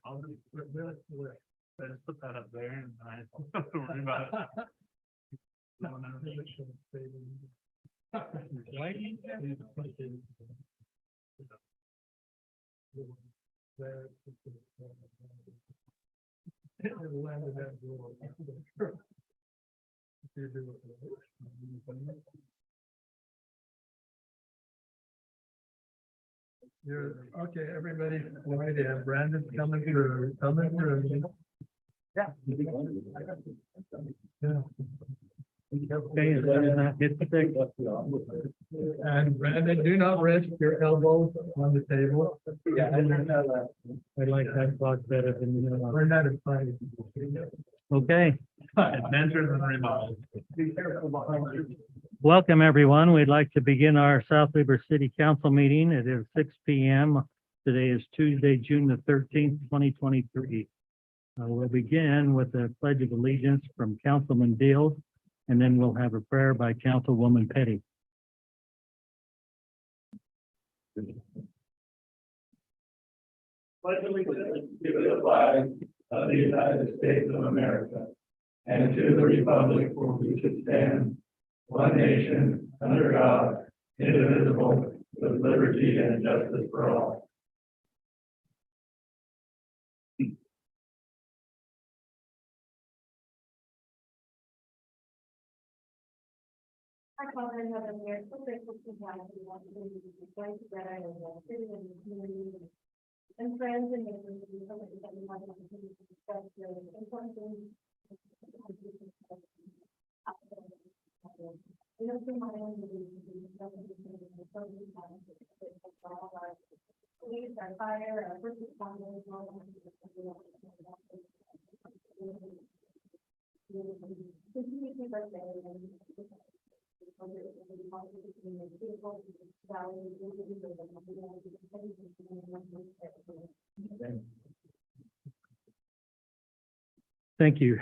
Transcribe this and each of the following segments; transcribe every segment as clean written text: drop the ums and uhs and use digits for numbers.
I'll just put that up there and I don't have to worry about it. You're okay, everybody, right in. Brandon's coming through, coming through. Yeah. Yeah. Okay, is that not get the thing? And Brandon, do not rest your elbows on the table. Yeah, I learned that. I like that clock better than the other. Learn that in Friday. Okay, Adventures and remodels. welcome everyone. We'd like to begin our South Weber City Council meeting. It is 6 p.m. Today is Tuesday, June the 13th, 2023. We'll begin with the Pledge of Allegiance from Councilman Deal, and then we'll have a prayer by Councilwoman Petty. Pledge allegiance to the flag of the United States of America and to the republic for which it stands, one nation, under God, indivisible, with liberty and justice for all. Our Father in heaven, we are so grateful to God that we want to be joined together as a city and community and friends and neighbors. We hope that we have an opportunity to discuss the important things. We don't see my own police, our fire, our first responders, all of continue to keep us safe and Thank you.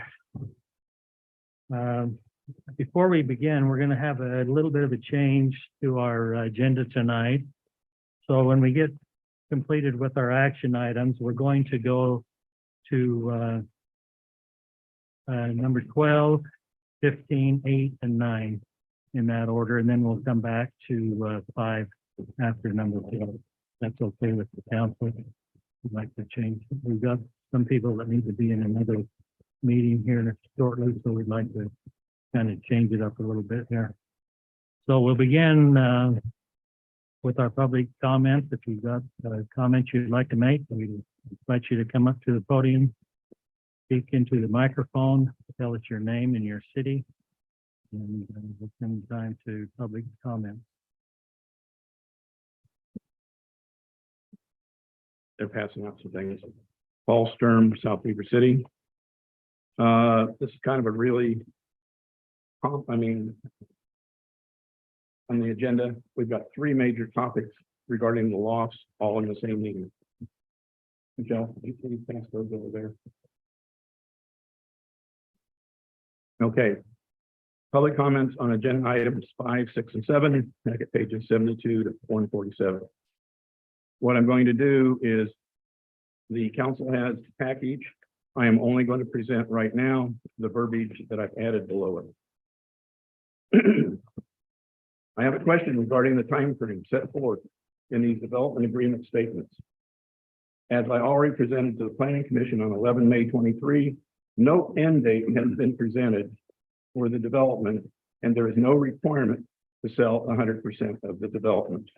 Before we begin, we're going to have a little bit of a change to our agenda tonight. So when we get completed with our action items, we're going to go to number 12, 15, 8, and 9 in that order, and then we'll come back to 5 after number 12. That's okay with the council. We'd like to change. We've got some people that need to be in another meeting here shortly, so we'd like to kind of change it up a little bit here. So we'll begin with our public comments. If you've got comments you'd like to make, we invite you to come up to the podium, speak into the microphone, tell us your name and your city, and we'll spend time to public comment. They're passing out some things. Paul Sturm, South Weber City. This is kind of a really, on the agenda, we've got 3 major topics regarding the loss, all in the same meeting. Michelle, could you please pass those over there? Okay. Public comments on agenda items 5, 6, and 7, packet pages 72 to 147. What I'm going to do is the council has a package. I am only going to present right now the verbiage that I've added below it. I have a question regarding the time frame set forth in these development agreement statements. As I already presented to the Planning Commission on 11 May 23, no end date has been presented for the development, and there is no requirement to sell 100% of the development.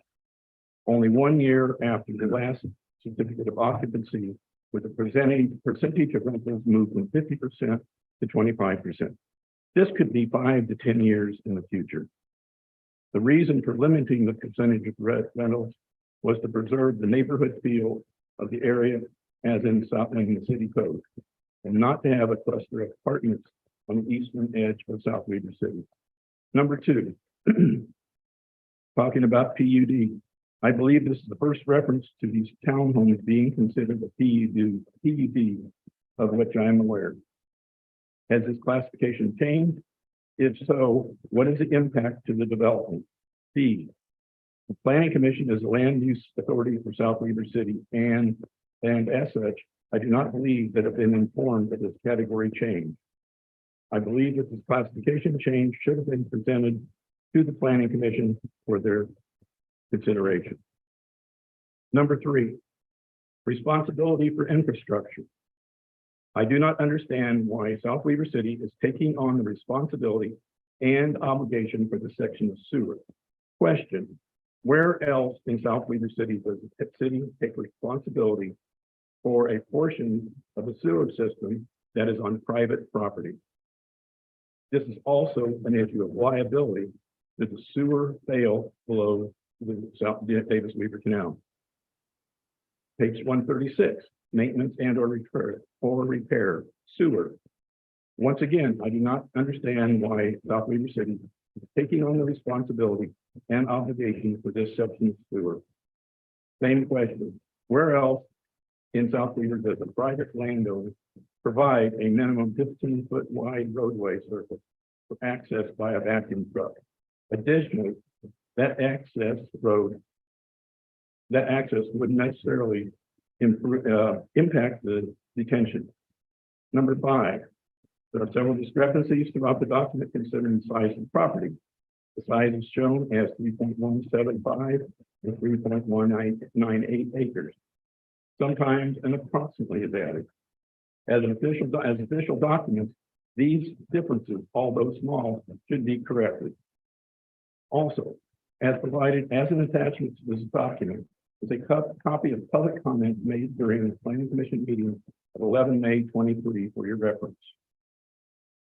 Only 1 year after the last certificate of occupancy, with the percentage of rentals moved from 50% to 25%. This could be 5 to 10 years in the future. The reason for limiting the percentage of rentals was to preserve the neighborhood feel of the area as in the city code, and not to have a cluster of apartments on the eastern edge of South Weber City. Number 2, talking about PUD. I believe this is the first reference to these townhomes being considered a PUD of which I am aware. Has this classification changed? If so, what is the impact to the development? B, the Planning Commission is the land use authority for South Weber City, and and as such, I do not believe that I've been informed of this category change. I believe that this classification change should have been presented to the Planning Commission for their consideration. Number 3, responsibility for infrastructure. I do not understand why South Weaver City is taking on the responsibility and obligation for the section of sewer. Question, where else in South Weaver City does the city take responsibility for a portion of the sewer system that is on private property? This is also an issue of liability. Did the sewer fail below the South Davis Weaver Canal? Page 136, maintenance and or repair sewer. Once again, I do not understand why South Weaver City is taking on the responsibility and obligation for this section of sewer. Same question, where else in South Weaver does a private landowner provide a minimum 15-foot wide roadway surface for access by a vacuum truck? Additionally, that access would necessarily impact the detention. Number 5, there are several discrepancies throughout the document considering the size of the property. The size is shown as 3.175 and 3.198 acres. Sometimes an approximately is added. As official documents, these differences, although small, should be corrected. Also, as provided as an attachment to this document, is a copy of public comment made during the Planning Commission meeting of 11 May 23 for your reference.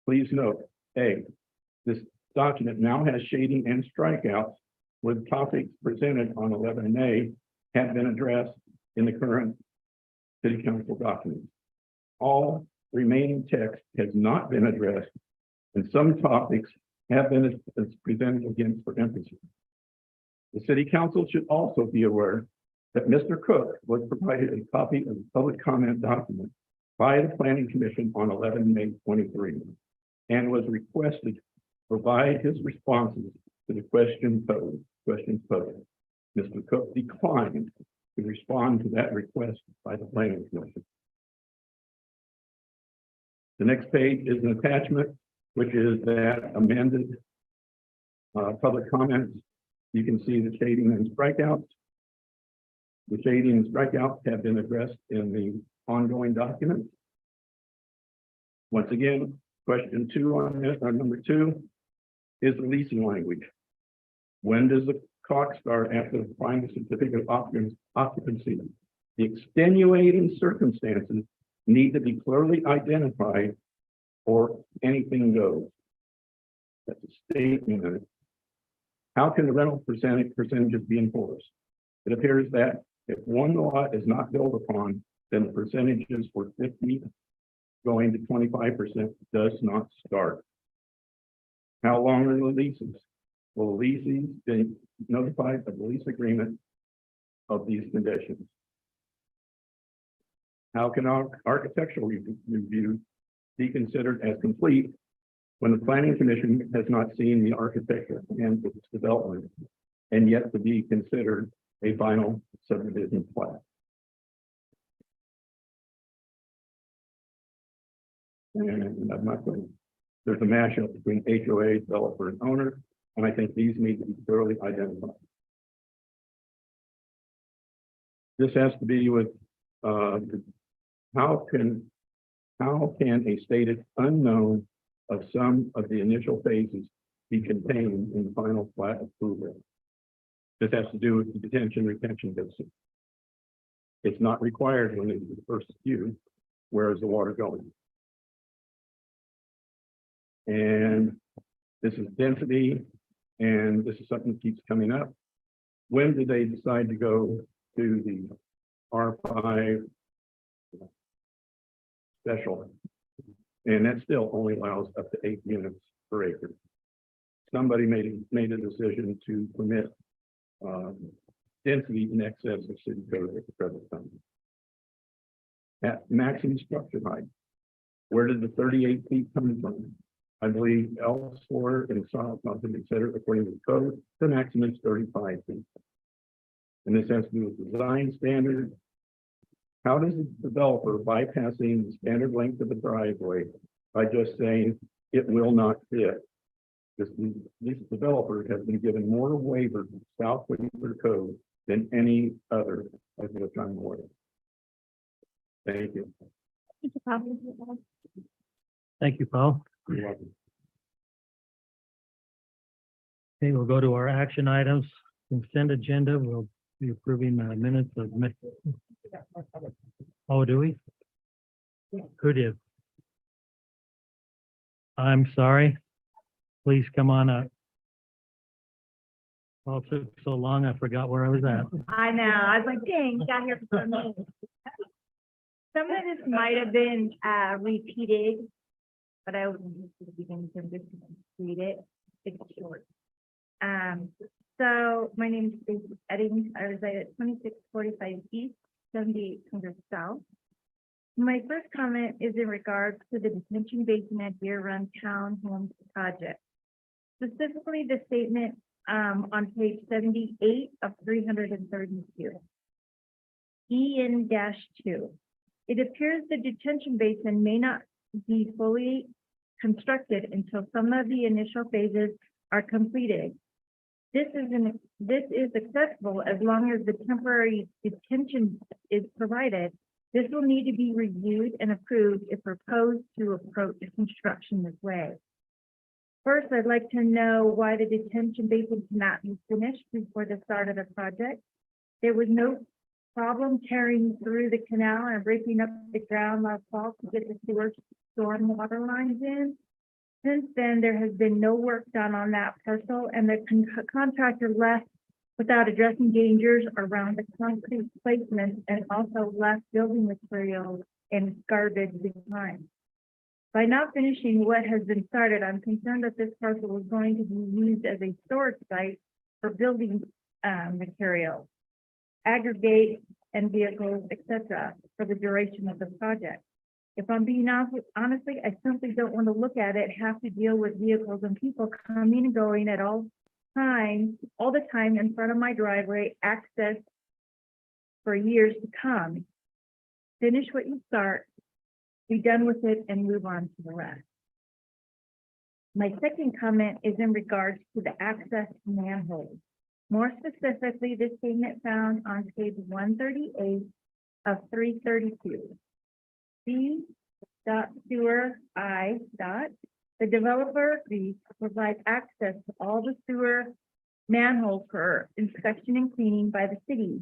Please note, A, this document now has shading and strikeouts where the topics presented on 11 May have been addressed in the current City Council document. All remaining text has not been addressed, and some topics have been presented against for emphasis. The City Council should also be aware that Mr. Cook was provided a copy of the public comment document by the Planning Commission on 11 May 23 and was requested to provide his responses to the questions posed. Mr. Cook declined to respond to that request by the Planning Commission. The next page is an attachment, which is that amended public comments. You can see the shading and strikeouts. The shading and strikeouts have been addressed in the ongoing document. Once again, question 2 on this, or number 2, is the leasing language. When does the clock start after the final certificate of occupancy? The extenuating circumstances need to be clearly identified or anything goes. That's a statement of it. How can the rental percentages be enforced? It appears that if one lot is not built upon, then the percentages for 50 going to 25% does not start. How long are the leases? Will the lessees be notified of the lease agreement of these conditions? How can our architectural review be considered as complete when the Planning Commission has not seen the architecture and its development and yet to be considered a final subdivision plat? And I'm not going, there's a mashup between HOA, developer, and owner, and I think these need to be thoroughly identified. This has to be with how can a stated unknown of some of the initial phases be contained in the final plat approval? This has to do with the detention retention basin. It's not required when it's the first few. Where is the water going? And this is density, and this is something that keeps coming up. When did they decide to go to the R5 special? And that still only allows up to 8 units per acre. Somebody made a decision to permit density in excess of city code at the present time. At maximum structure height, where did the 38 feet come from? I believe elsewhere in South Mountain, etc., according to the code, the maximum is 35 feet. And this has to do with design standards How does the developer bypassing the standard length of the driveway by just saying it will not fit? This developer has been given more waivers in South Waynesburg Code than any other of the time aware. Thank you. Thank you, Paul. You're welcome. Okay, we'll go to our action items. Consent agenda, we'll be approving the minutes of. Oh, do we? Who did? I'm sorry. Please come on up. Oh, it took so long, I forgot where I was at. I know, I was like, dang, got here for me. Some of this might have been, repeated, but I would begin to just read it, it's short. So my name is Stacey Eddings, I reside at 2645 East, 7800 South. My first comment is in regards to the detention basin at Deer Run Townhomes project. Specifically, the statement on page 78 of 332. EN-2. It appears the detention basin may not be fully constructed until some of the initial phases are completed. This is acceptable as long as the temporary detention is provided. This will need to be reviewed and approved if proposed to approach construction this way. First, I'd like to know why the detention basin cannot be finished before the start of the project. There was no problem tearing through the canal and breaking up the ground last fall to get the sewer storm water lines in. Since then, there has been no work done on that parcel, and the contractor left without addressing dangers around the concrete placement and also left building materials and garbage behind. By not finishing what has been started, I'm concerned that this parcel is going to be used as a storage site for building materials, aggregate and vehicles, etc., for the duration of the project. If I'm being honest, honestly, I simply don't want to look at it, have to deal with vehicles and people coming and going at all the time in front of my driveway, access for years to come. Finish what you start, be done with it, and move on to the rest. My second comment is in regards to the access to manholes. More specifically, the statement found on page 138 of 332. C. Sewer I. The developer agrees to provide access to all the sewer manholes for inspection and cleaning by the city.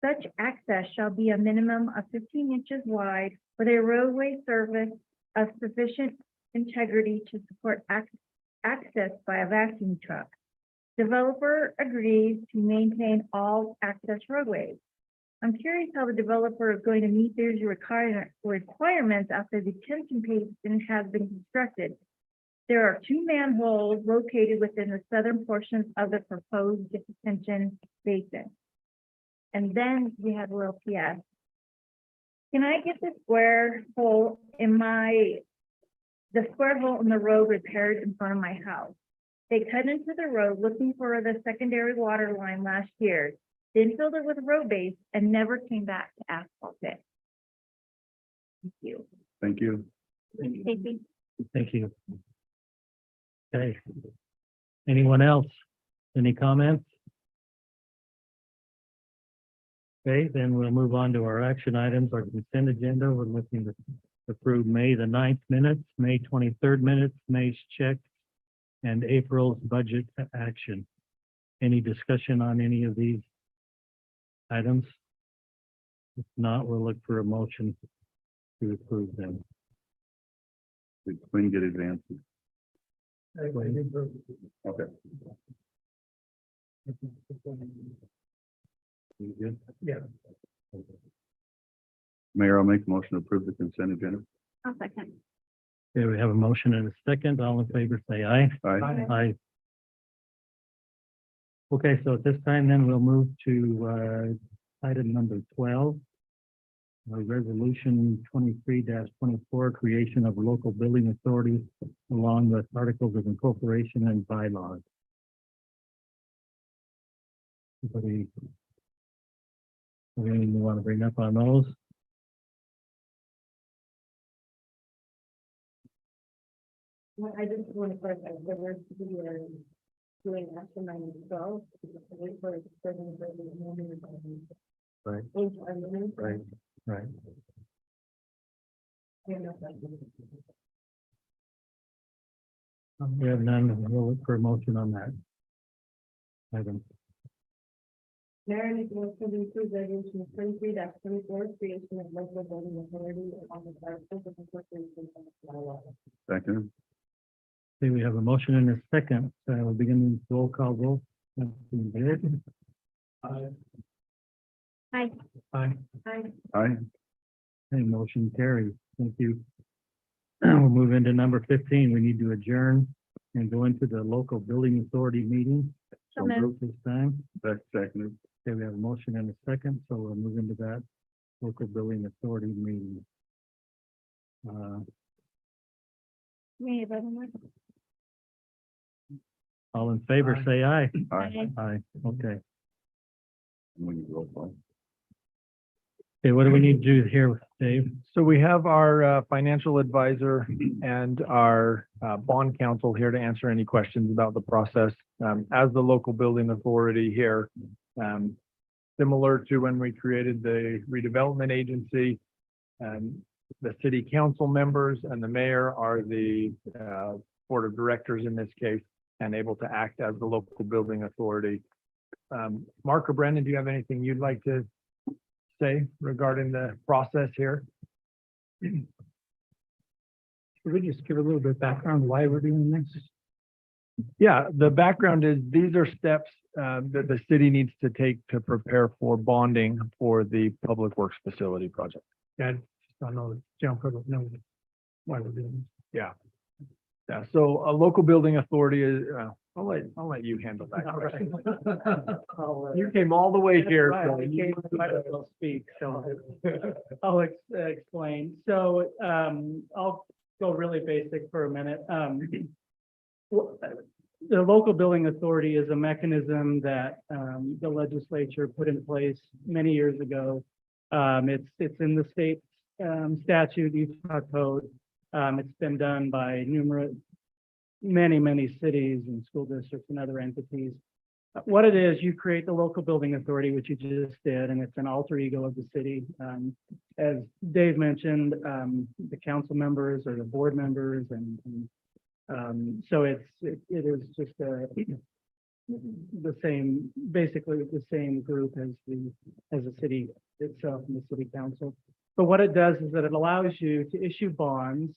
Such access shall be a minimum of 15 inches wide with a roadway surface of sufficient integrity to support access by a vacuum truck. Developer agrees to maintain all access roadways. I'm curious how the developer is going to meet these requirements after the detention basin has been constructed. There are 2 manholes located within the southern portions of the proposed detention basin. And then we have a little PS. Can I get the square hole in the road repaired in front of my house? They cut into the road looking for the secondary water line last year, then filled it with road base and never came back to asphalt it. Thank you. Thank you. Stacy? Thank you. Okay. Anyone else? Any comments? Okay, then we'll move on to our action items, our consent agenda. We're looking to approve May the 9th minutes, May 23rd minutes, May's check, and April's budget action. Any discussion on any of these items? If not, we'll look for a motion to approve them. We can get advances. Okay. You good? Yeah. Mayor, I'll make a motion to approve the consent agenda. I'll second. Okay, we have a motion and a second. All in favor, say aye. Aye. Aye. Okay, so at this time, then we'll move to item number 12. Resolution 23-24, creation of local building authority along with articles of incorporation and bylaws. Anybody have anything you want to bring up on those? Well, I just want to clarify, the word we are doing after 9:12. Wait for it to start in the morning. Right. Into our meeting. Right. Right. Yeah, no problem. We have none, we'll look for a motion on that. Item. Mayor, make a motion to approve resolution 23-24, creation of local building authority on the articles of incorporation of the bylaw. Second. Okay, we have a motion and a second, we'll begin with roll call vote. Councilman Baird? Aye. Aye. Aye. Aye. Aye. Okay, motion carries. Thank you. We'll move into number 15. We need to adjourn and go into the local building authority meeting. So moved. This time. That's second. Okay, we have a motion and a second, so we'll move into that local building authority meeting. Me, but I'm not- All in favor, Aye. say aye. Aye. Aye, okay. We need roll call. Okay, what do we need to do here, Dave? So we have our financial advisor and our bond counsel here to answer any questions about the process. As the local building authority here, similar to when we created the redevelopment agency, the city council members and the mayor are the board of directors in this case and able to act as the local building authority. Mark or Brendan, do you have anything you'd like to say regarding the process here? Could we just give a little bit of background why we're doing this? Yeah, the background is these are steps that the city needs to take to prepare for bonding for the public works facility project. Yeah, I know, jump, no, why we're doing Yeah, so a local building authority is, I'll let you handle that. question. You came all the way here. Right, so I you- came, might as well speak, so I'll explain. So, I'll go really basic for a minute. The local building authority is a mechanism that, the legislature put in place many years ago. It's in the state, statute, Utah code. It's been done by many cities and school districts and other entities. What it is, you create the local building authority, which you just did, and it's an alter ego of the city. As Dave mentioned, the council members or the board members and so it is just the same, basically the same group as the city itself and the city council. But what it does is that it allows you to issue bonds.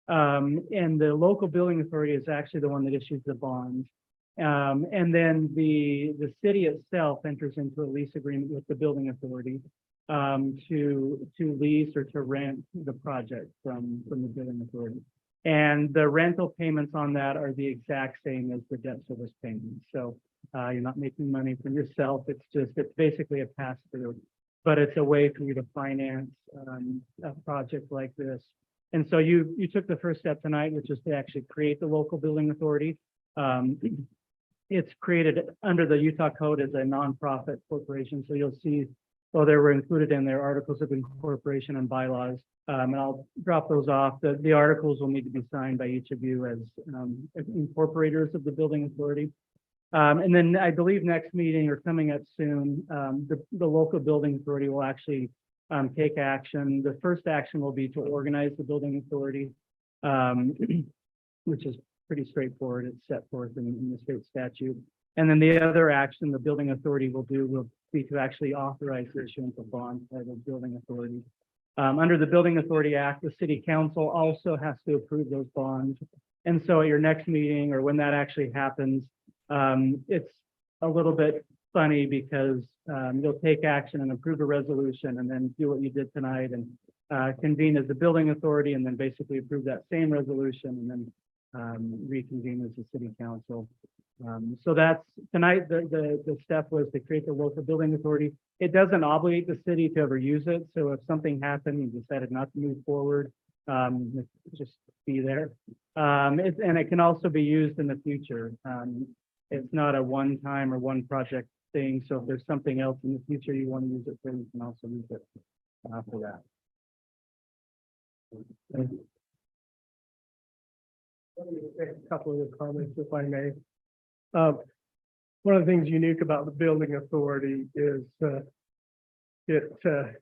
And the local building authority is actually the one that issues the bonds. And then the city itself enters into a lease agreement with the building authority to lease or to rent the project from the building authority. And the rental payments on that are the exact same as the debt service payments. So you're not making money for yourself. It's basically a pass through, but it's a way for you to finance a project like this. And so you took the first step tonight, which is to actually create the local building authority. It's created under the Utah code as a nonprofit corporation. So you'll see, well, they were included in their articles of incorporation and bylaws. And I'll drop those off. The articles will need to be signed by each of you as incorporators of the building authority. And then I believe next meeting or coming up soon, the local building authority will actually take action. The first action will be to organize the building authority, which is pretty straightforward. It's set forth in the state statute. And then the other action the building authority will be to actually authorize the issuance of bonds by the building authority. Under the Building Authority Act, the city council also has to approve those bonds. And so at your next meeting or when that actually happens, it's a little bit funny because you'll take action and approve a resolution and then do what you did tonight and convene as the building authority and then basically approve that same resolution and then reconvene as the city council. So that's tonight, the step was to create the local building authority. It doesn't obligate the city to ever use it. So if something happened, you decided not to move forward, just be there. And it can also be used in the future. It's not a one-time or one project thing. So if there's something else in the future you want to use it for, you can also use it for that. Let me make a couple of comments, if I may. One of the things unique about the building authority is, it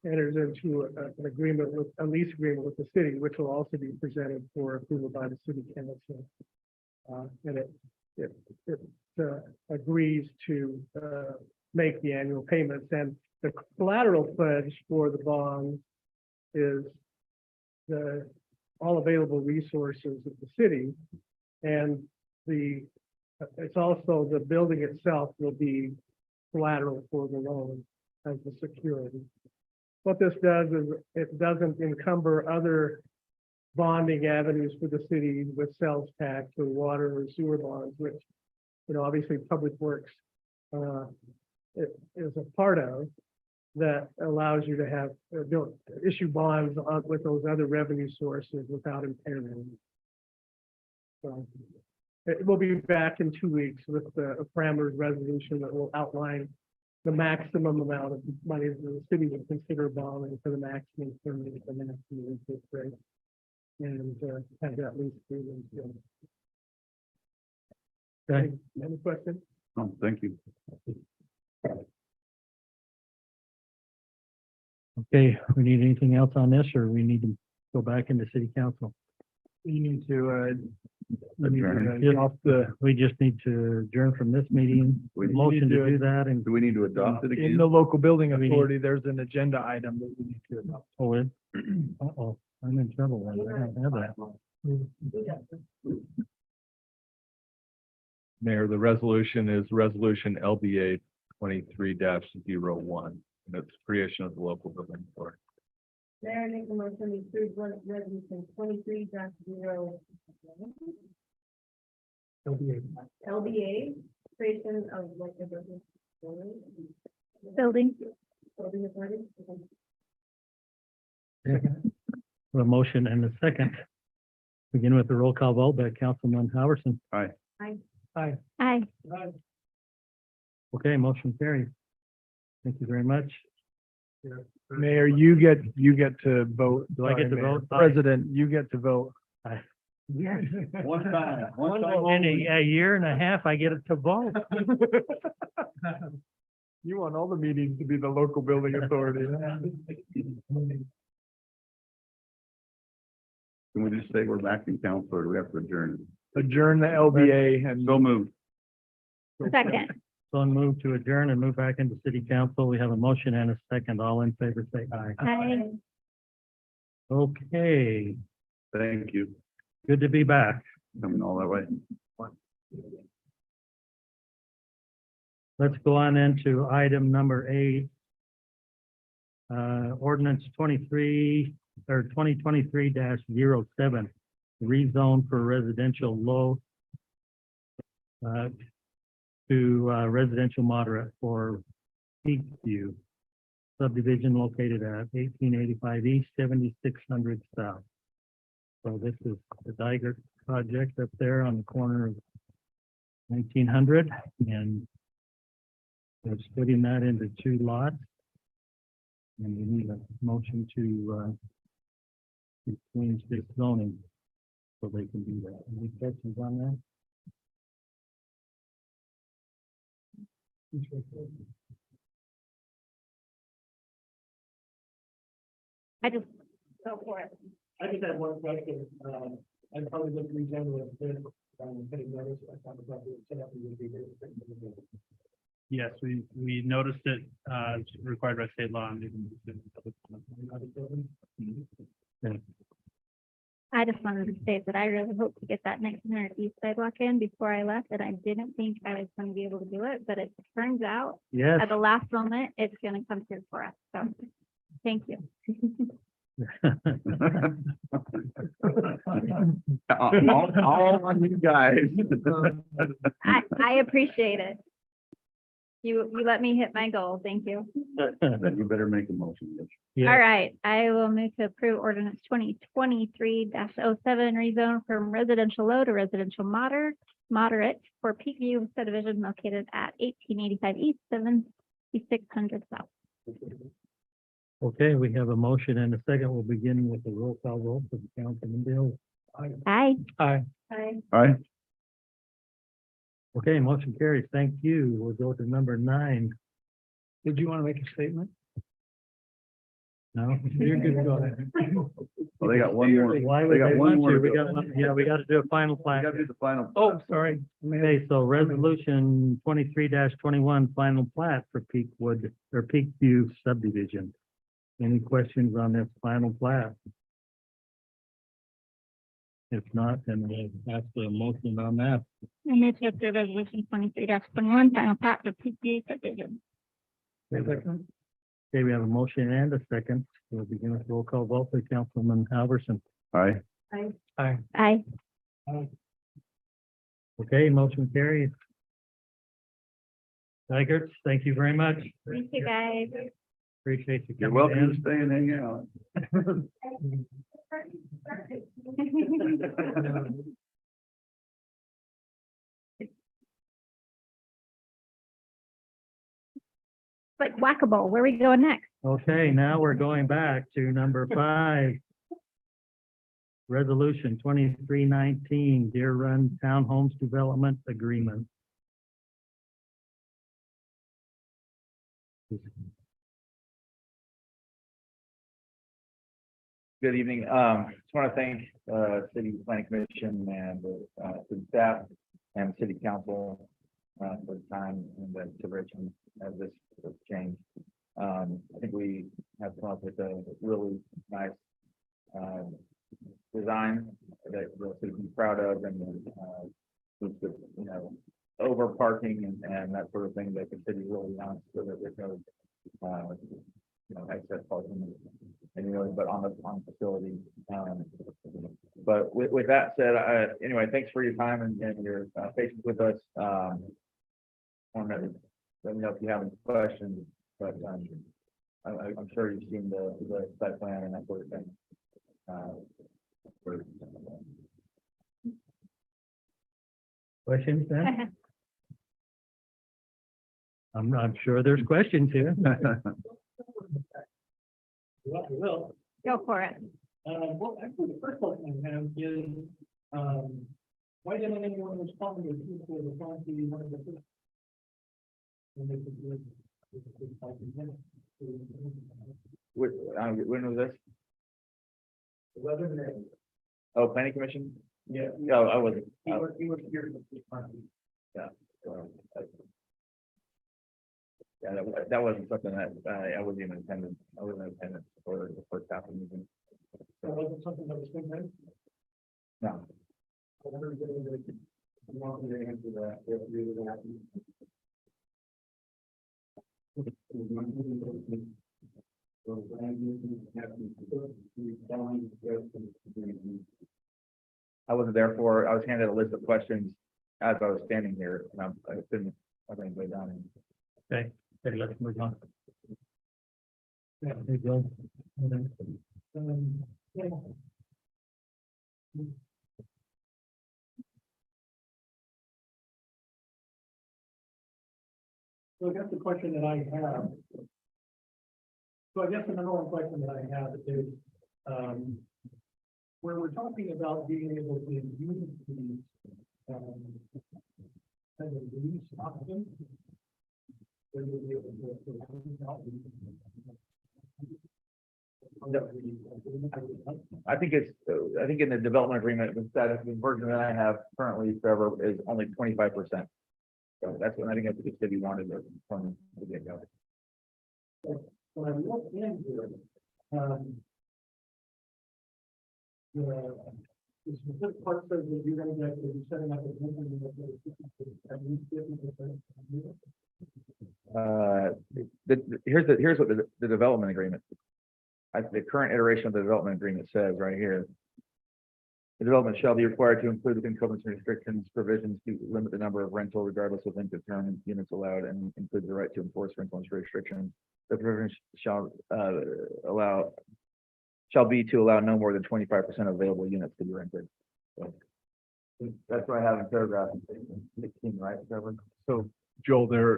enters into an agreement with, a lease agreement with the city, which will also be presented for approval by the city council. And it agrees to make the annual payments, and the collateral pledge for the bond is all available resources of the city, and it's also the building itself will be collateral for the loan as the security. What this does is it doesn't encumber other bonding avenues for the city with sales tax or water or sewer bonds, which, obviously Public Works it is a part of, that allows you to have issue bonds with those other revenue sources without impairment. So we'll be back in 2 weeks with a parameters resolution that will outline the maximum amount of money that the city would consider bonding for the maximum term of the maximum interest rate. And have that lease agreement. Okay. Any questions? Oh, thank you. Okay, we need anything else on this, or we need to go back into city council? You need to, Adjourn. get off the, We just need to adjourn from this meeting, We need motion to to do that, and Do we need to adopt it in again? the local building We need- authority, there's an agenda item that we need to adopt. pull it. Uh-oh, I'm in trouble. I don't have that. Mayor, the resolution is Resolution LBA 23-01, and it's creation of the local building authority. Mayor, I make a motion to approve resolution 23-0. LBA, creation of like a business. Building. Building authority. A motion and a second. Begin with the roll call vote by Councilman Howerson. Aye. Aye. Aye. Okay, motion carries. Thank you very much. Mayor, you get to vote. Do I get to Sorry, Mayor. vote? Aye. President, you get to vote. Yes. One time. In a year and a half, I get it to vote. You want all the meetings to be the local building authority. Can we just say we're back in council, or do we have to adjourn? Adjourn the LBA and So moved. Second. So move to adjourn and move back into city council. We have a motion and a second. All in favor, say aye. Aye. Okay, Thank you. good to be back. Coming all that way. Let's go on into item number 8. Ordinance 2023-07, rezone for residential low to residential moderate for Peakview subdivision located at 1885 East, 7600 South. So this is the Diger project up there on the corner of 1900, and they're splitting that into 2 lots. And we need a motion to change this zoning so they can do that. Any questions on that? I just go for it. I just have one question. I'd probably look reasonable if this, getting notice, I thought about it, set up would be good. Yes, we noticed it, it's required by state law. And I just wanted to state that I really hope to get that 1900 East sidewalk in before I left, and I didn't think I was going to be able to do it, but it turns out Yes. at the last moment, it's going to come through for us. So, thank you. All on you guys. I appreciate it. You let me hit my goal. Thank you. Then you better make a motion. Mitch. Yeah. All right, I will move to approve ordinance 2023-07 rezone from residential low to residential moderate for Peakview subdivision located at 1885 East, 7600 South. Okay, we have a motion and a second. We'll begin with the roll call vote for the Councilman Bill. Aye. Aye. Aye. Okay, motion carries. Thank you. We'll go to number 9. Did you want to make a statement? No, you're good to go ahead. Well, they got one more. Why They would got they one want more to? to We go. got one, yeah, we got to do a final plat. do the final. Oh, sorry. Okay, so resolution 23-21, final plat for Peakwood or Peakview subdivision. Any questions on this final plat? If not, then we'll ask for a motion on that. I move to approve resolution 23-21, final plat for PPA subdivision. Okay, we have a motion and a second. We'll begin with roll call vote by Councilman Halverson. Aye. Aye. Aye. Okay, motion carries. Tigers, thank you very much. Thank you, guys. Appreciate you You're coming welcome to in. stay and hang out. Like whack-a-mole, where are we going next? Okay, now we're going back to number 5. Resolution 2319, Deer Run Townhomes Development Agreement. Good evening. Just want to thank, City Planning Commission and, city staff and city council, for the time and the consideration of this change. I think we have come up with a really nice, design that we'll be proud of and, with the, over parking and that sort of thing that the city really wants so that there's no, excess parking anyway, but on the facility. But with that said, anyway, thanks for your time and your patience with us. Want to let me know if you have any questions, but I'm sure you've seen the site plan and that sort of thing. Questions then? I'm sure there's questions here. Well, Go for it. well, actually, the first question I have is, why didn't anyone respond to the response to one of the first? When they could do it. When was this? Whether Oh, planning commission? yeah. No, I wasn't. He was here. Yeah, that wasn't something that I wasn't even attending. I wasn't attending for the first half of the meeting. That wasn't something that was thinking. No. I wasn't there for, I was handed a list of questions as I was standing here, and I couldn't, I think, go down. Okay, let's move on. Yeah, there you go. Yeah. So I guess the question that I have. So I guess the number one question that I have is, when we're talking about being able to use these, kind of lease options. When you'll be able I think it's, I think in the development agreement, the version that I have currently, Trevor, is only 25%. So that's what I think the city wanted it from the get-go. When I look in here, the specific part says that you're gonna get, you're setting up a company that at least 50%. Here's what the development agreement. The current iteration of the development agreement says right here. The development shall be required to include within covenants and restrictions provisions to limit the number of rental regardless of length of term and units allowed and include the right to enforce rental restrictions. The provision shall be to allow no more than 25% of available units to be rented. So that's what I have in paragraph 16, right, Trevor? So Joel,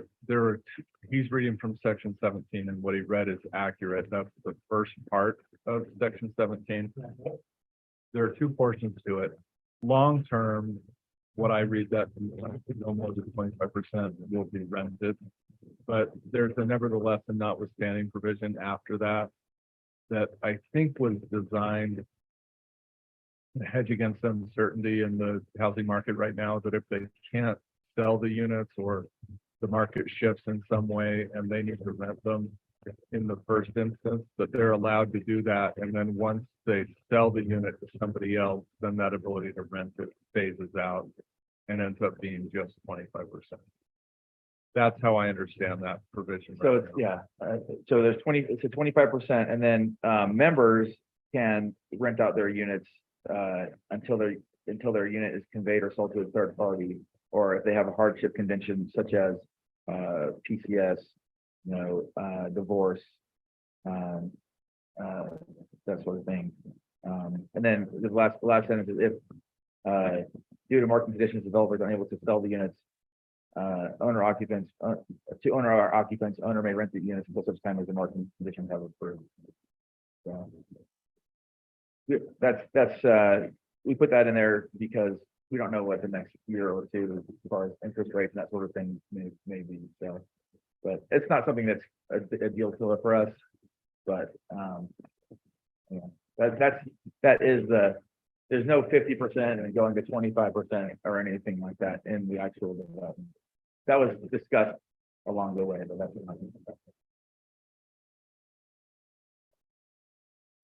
he's reading from section 17 and what he read is accurate. That's the first part of section 17. there are two portions to it. Long term, what I read that no more than 25% will be rented. But there's a nevertheless and notwithstanding provision after that that I think was designed to hedge against uncertainty in the housing market right now, that if they can't sell the units or the market shifts in some way and they need to rent them in the first instance, that they're allowed to do that. And then once they sell the unit to somebody else, then that ability to rent it phases out and ends up being just 25%. That's how I understand that provision. So right it's, now. yeah, so there's 25%, and then members can rent out their units until their unit is conveyed or sold to a third party, or if they have a hardship condition such as PCS, divorce, that sort of thing. And then the last sentence is if due to market conditions, developers are unable to sell the units, owner may rent the units until such time as the market conditions have improved. So that's we put that in there because we don't know what the next year or two as far as interest rates and that sort of thing may be. So, but it's not something that's a deal killer for us. But that is there's no 50% and going to 25% or anything like that in the actual development. That was discussed along the way, but that's what I'm.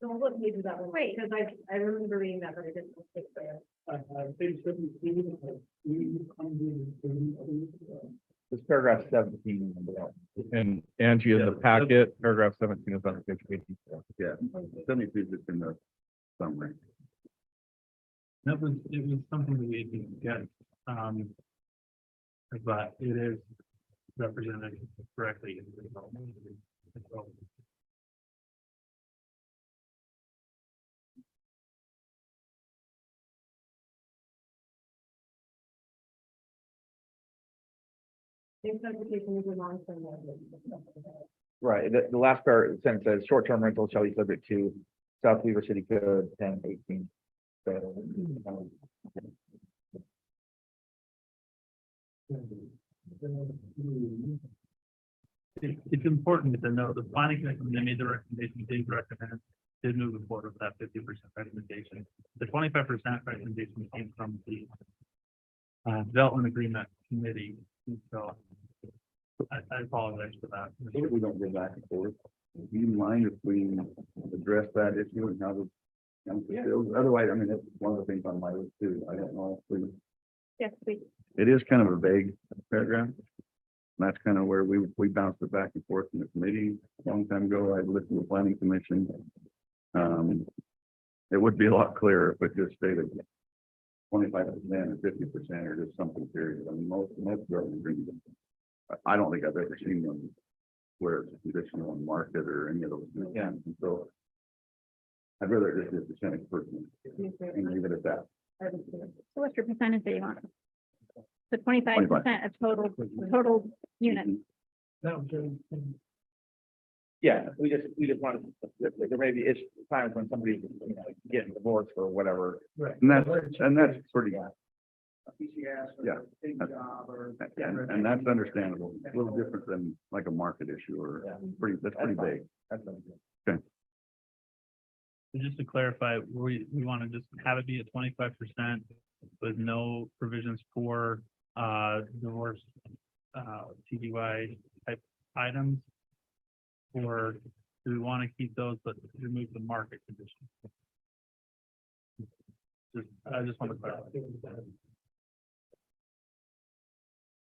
So what page is that one? Wait. Because I remember reading that, but I didn't stick there. It's paragraph 17. And Angie, in the packet, paragraph 17 is on page 18. Yeah, 72 is just in the summary. It was something that we didn't get, but it is represented correctly in the development. So, Interpretation is a long-term rental. Right, the last sentence says short-term rental shall be subject to South Weaver City Code 1018. So, It's important to note the planning commission, they made the recommendation, did move forward with that 50% recommendation. The 25% recommendation came from the development agreement committee. And so I apologize for that. We don't go back and forth. Do you mind if we address that issue and how the council feels? Otherwise, I mean, that's one of the things on my list too. I don't know. If we Yes, please. It is kind of a vague paragraph. And that's kind of where we bounced it back and forth in the committee a long time ago. I listened to the planning commission. It would be a lot clearer if it just stated 25% or 50% or just something serious. I mean, most government agreements, I don't think I've ever seen them where it's conditional on market or any of those. Yeah. And so I'd rather just do percentage person and leave it at that. So what's your percentage that you want? So 25% of total units. yeah, we just wanted, there may be times when somebody's, getting divorced or whatever. And that's pretty, yeah. And that's understandable. A little different than like a market issue or that's pretty big. That's So just to clarify, we want to just have it be at 25% with no provisions for divorce, TDY type items? Or do we want to keep those but remove the market condition? I just want to clarify.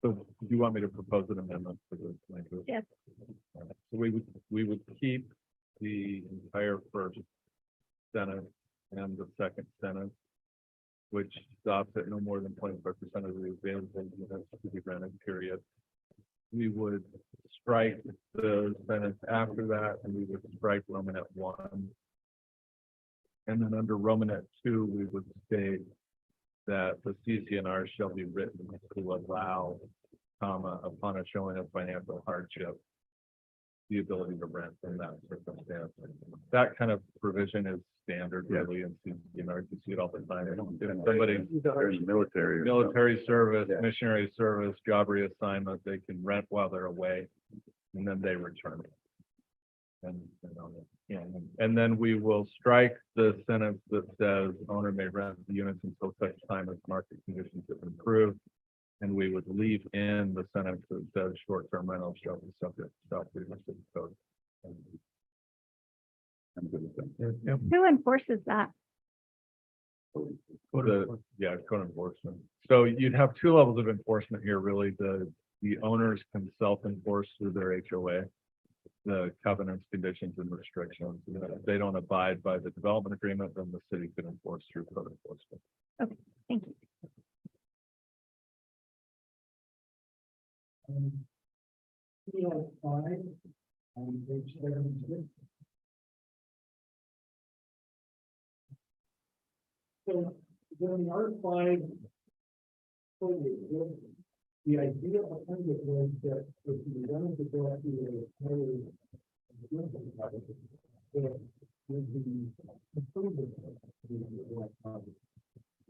So do you want me to propose an amendment for the language? Yes. So we would keep the entire first sentence and the second sentence, which stops at no more than 25% of the available units to be rented, period. We would strike the sentence after that, and we would strike Romanet 1. And then under Romanet 2, we would state that the CCNR shall be written to allow, upon a showing of financial hardship, the ability to rent in that circumstance. That kind of provision is standard Yeah. really in CCD, you see it all the time. If somebody They're in the military. or something. military service, Yeah. missionary service, job reassignment, they can rent while they're away, and then they return. And then we will strike the sentence that says owner may rent the units until such time as market conditions have improved. And we would leave in the sentence that says short-term rentals shall be subject to South City Code. I'm good with that. Who enforces that? Yeah, code enforcement. So you'd have two levels of enforcement here, really. The owners can self-enforce through their HOA. The covenants, conditions, and restrictions. If they don't abide by the development agreement, then the city could enforce through code enforcement. Thank you. So, during R5, the idea behind it was that if you wanted to go after the higher that would be improvement.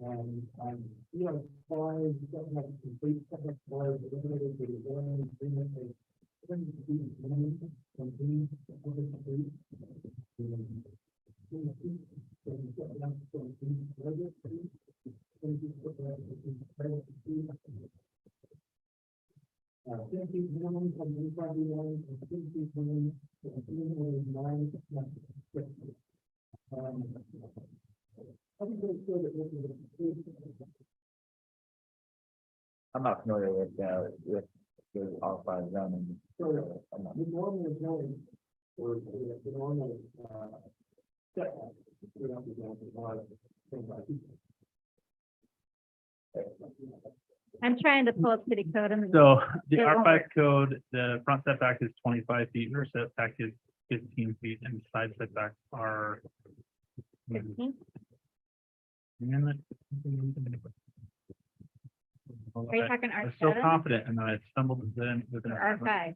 And R5 doesn't have complete setback bars, but then it is a zoning agreement that I'm not familiar with the R5 zoning. I'm not- the normal zoning or the normal setback. I'm trying to pull up city code and. So the It won't R5 code, the front setback is 25 feet, rear setback is 15 feet, and side setbacks are. 15? Are Are you talking I'm so R7 confident, and then I stumbled within. or R5?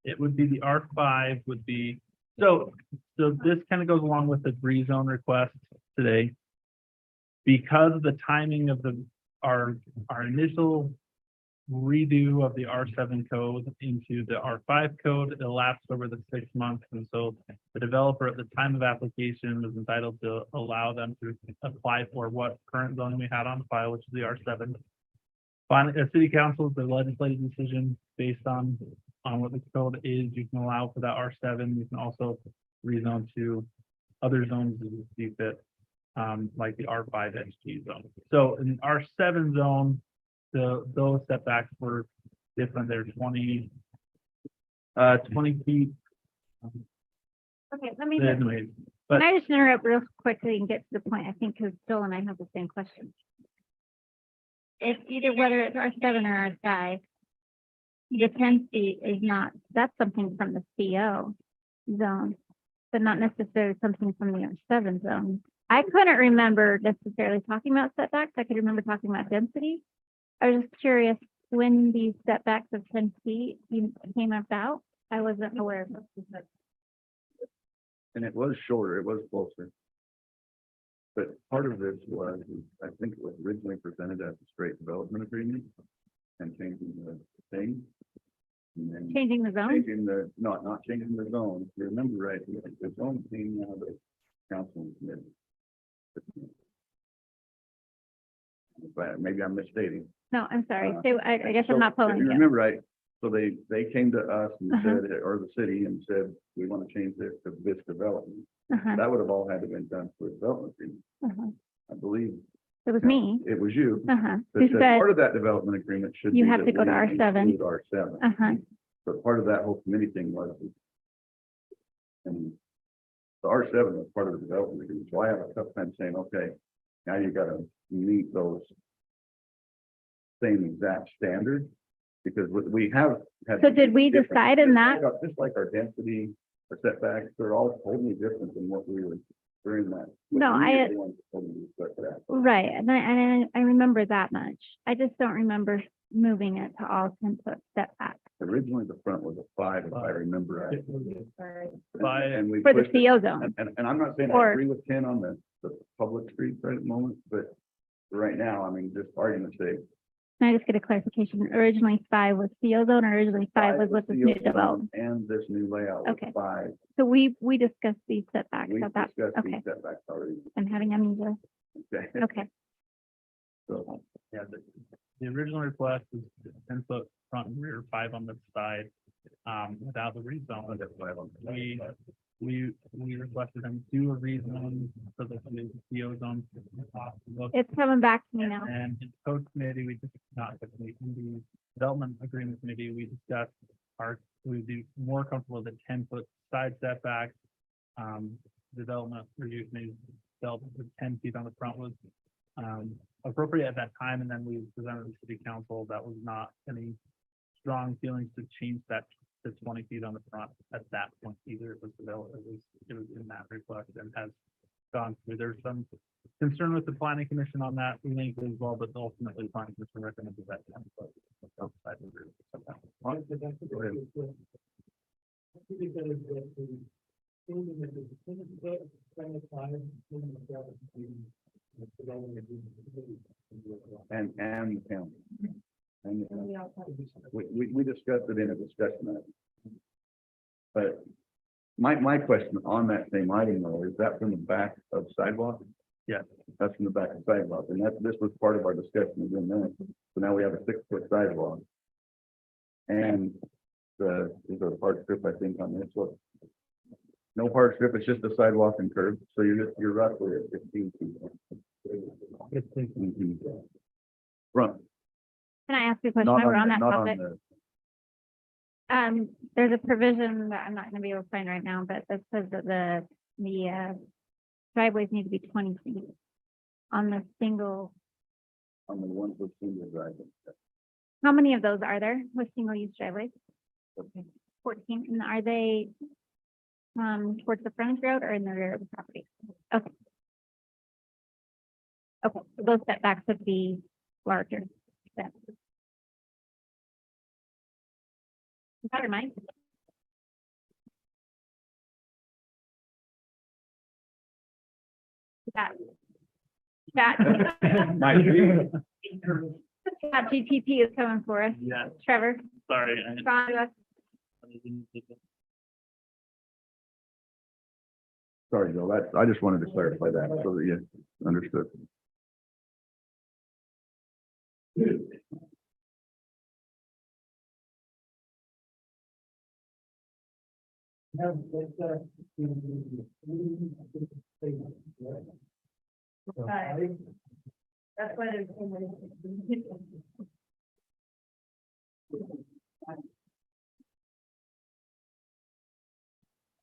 It would be the R5 would be, so this kind of goes along with the rezone request today. Because of the timing of our initial redo of the R7 code into the R5 code, it elapsed over the 6 months. And so the developer at the time of application was entitled to allow them to apply for what current zoning we had on file, which is the R7. Finally, city council, the legislative decision based on what the code is, you can allow for that R7. You can also rezone to other zones as you see fit, like the R5 SG zone. So in R7 zone, those setbacks were different. They're 20 feet. Okay, let me, Anyways, can I just interrupt real quickly and get to the point? I think because Joel and I have the same question. It's either whether it's R7 or R5. The 10 feet is not, that's something from the CO zone, but not necessarily something from the R7 zone. I couldn't remember necessarily talking about setbacks. I could remember talking about density. I was just curious when these setbacks of 10 feet came about. I wasn't aware of this. And it was shorter, it was closer. But part of this was, I think it was originally presented as a straight development agreement and changing the thing. And then Changing the zone? changing the, not changing the zone. If you remember right, the zone came out of the council committee. But maybe I'm misstating. No, I'm sorry. So I guess I'm So, not if pulling you it. remember right, so they came to us and Uh-huh. said, or the city and said, we want to change this to this development. Uh-huh, That would have all had to been done through a development agreement, uh-huh. I believe. It was me. It was you. Uh-huh. That Who said said, part of that development agreement should be. You have that to go to we R7. include R7. uh-huh, But part of that whole committee thing was. And the R7 was part of the development agreement, so I have a tough time saying, okay, now you gotta meet those. Same exact standards, because we have. had So did we different- decide in that? Just like our density, our setbacks, they're all totally different than what we were during that. No, what we I- were the ones that told me to put that. right. And I remember that much. I just don't remember moving it to all 10-foot setbacks. Originally, the front was a 5, if I remember right. Five. And we For the pushed it- CO zone. And I'm not saying I Or- agree with Ken on the public streets right at the moment, but right now, I mean, just argument's sake. Can I just get a clarification? Originally 5 was CO zone, or originally 5 was with this new field development? And this new layout was Okay. 5. So we discussed these setbacks We at that, discussed okay. these setbacks already. I'm having amnesia. Okay. Okay. So, Yeah, the original request was 10-foot front and rear, 5 on the side, without the rezone. We requested them to do a rezone for the CO zone. It's coming back to me now. And in code committee, we just not, in the development agreement committee, we discussed we would be more comfortable with a 10-foot side setback. Development review committee felt the 10 feet on the front was appropriate at that time, and then we presented to the city council. That was not any strong feelings to change that to 20 feet on the front at that point either. It was developed, it was in that request and has gone through. There's some concern with the planning commission on that, we think as well, but ultimately the planning commission recommended that 10 foot outside the rear setback. go ahead. And the county. And the county. We discussed it in a discussion item. But my question on that same item though, is that from the back of sidewalk? Yeah. That's from the back of sidewalk, and this was part of our discussion again then. So now we have a 6-foot sidewalk. And there's a hard strip, I think, on this one. No hard strip, it's just a sidewalk and curb, so you're roughly at 15 feet. 15 feet. Front, Can I ask you a question not while we're on on, that not on topic? the, There's a provision that I'm not gonna be able to find right now, but that says that the driveways need to be 20 feet on the single. on the ones with single driveway. How many of those are there with single use driveways? 14, and are they towards the frontage road or in the rear of the property? Okay. Okay, so those setbacks would be larger then. Better, Mike. Chat. Might be. Chat GTP is coming for us. Yeah, Trevor, sorry. respond to us. Sorry, Joe, I just wanted to clarify that so that you understood. That's why there's so many.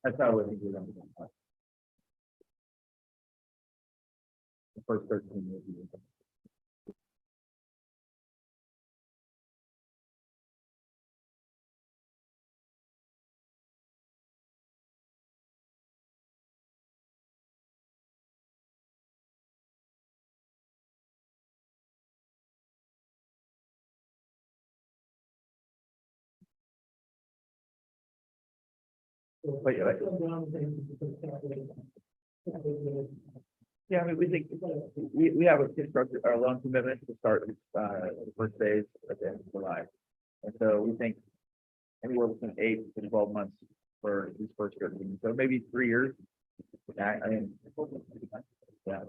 That's how it is. The first 13 years. But yeah, Yeah, I mean, we think, we have a constructed, our loan commitment to start, the first phase at the end of July. And so we think anywhere between 8 to 12 months for these first 13, so maybe 3 years. I mean, yeah.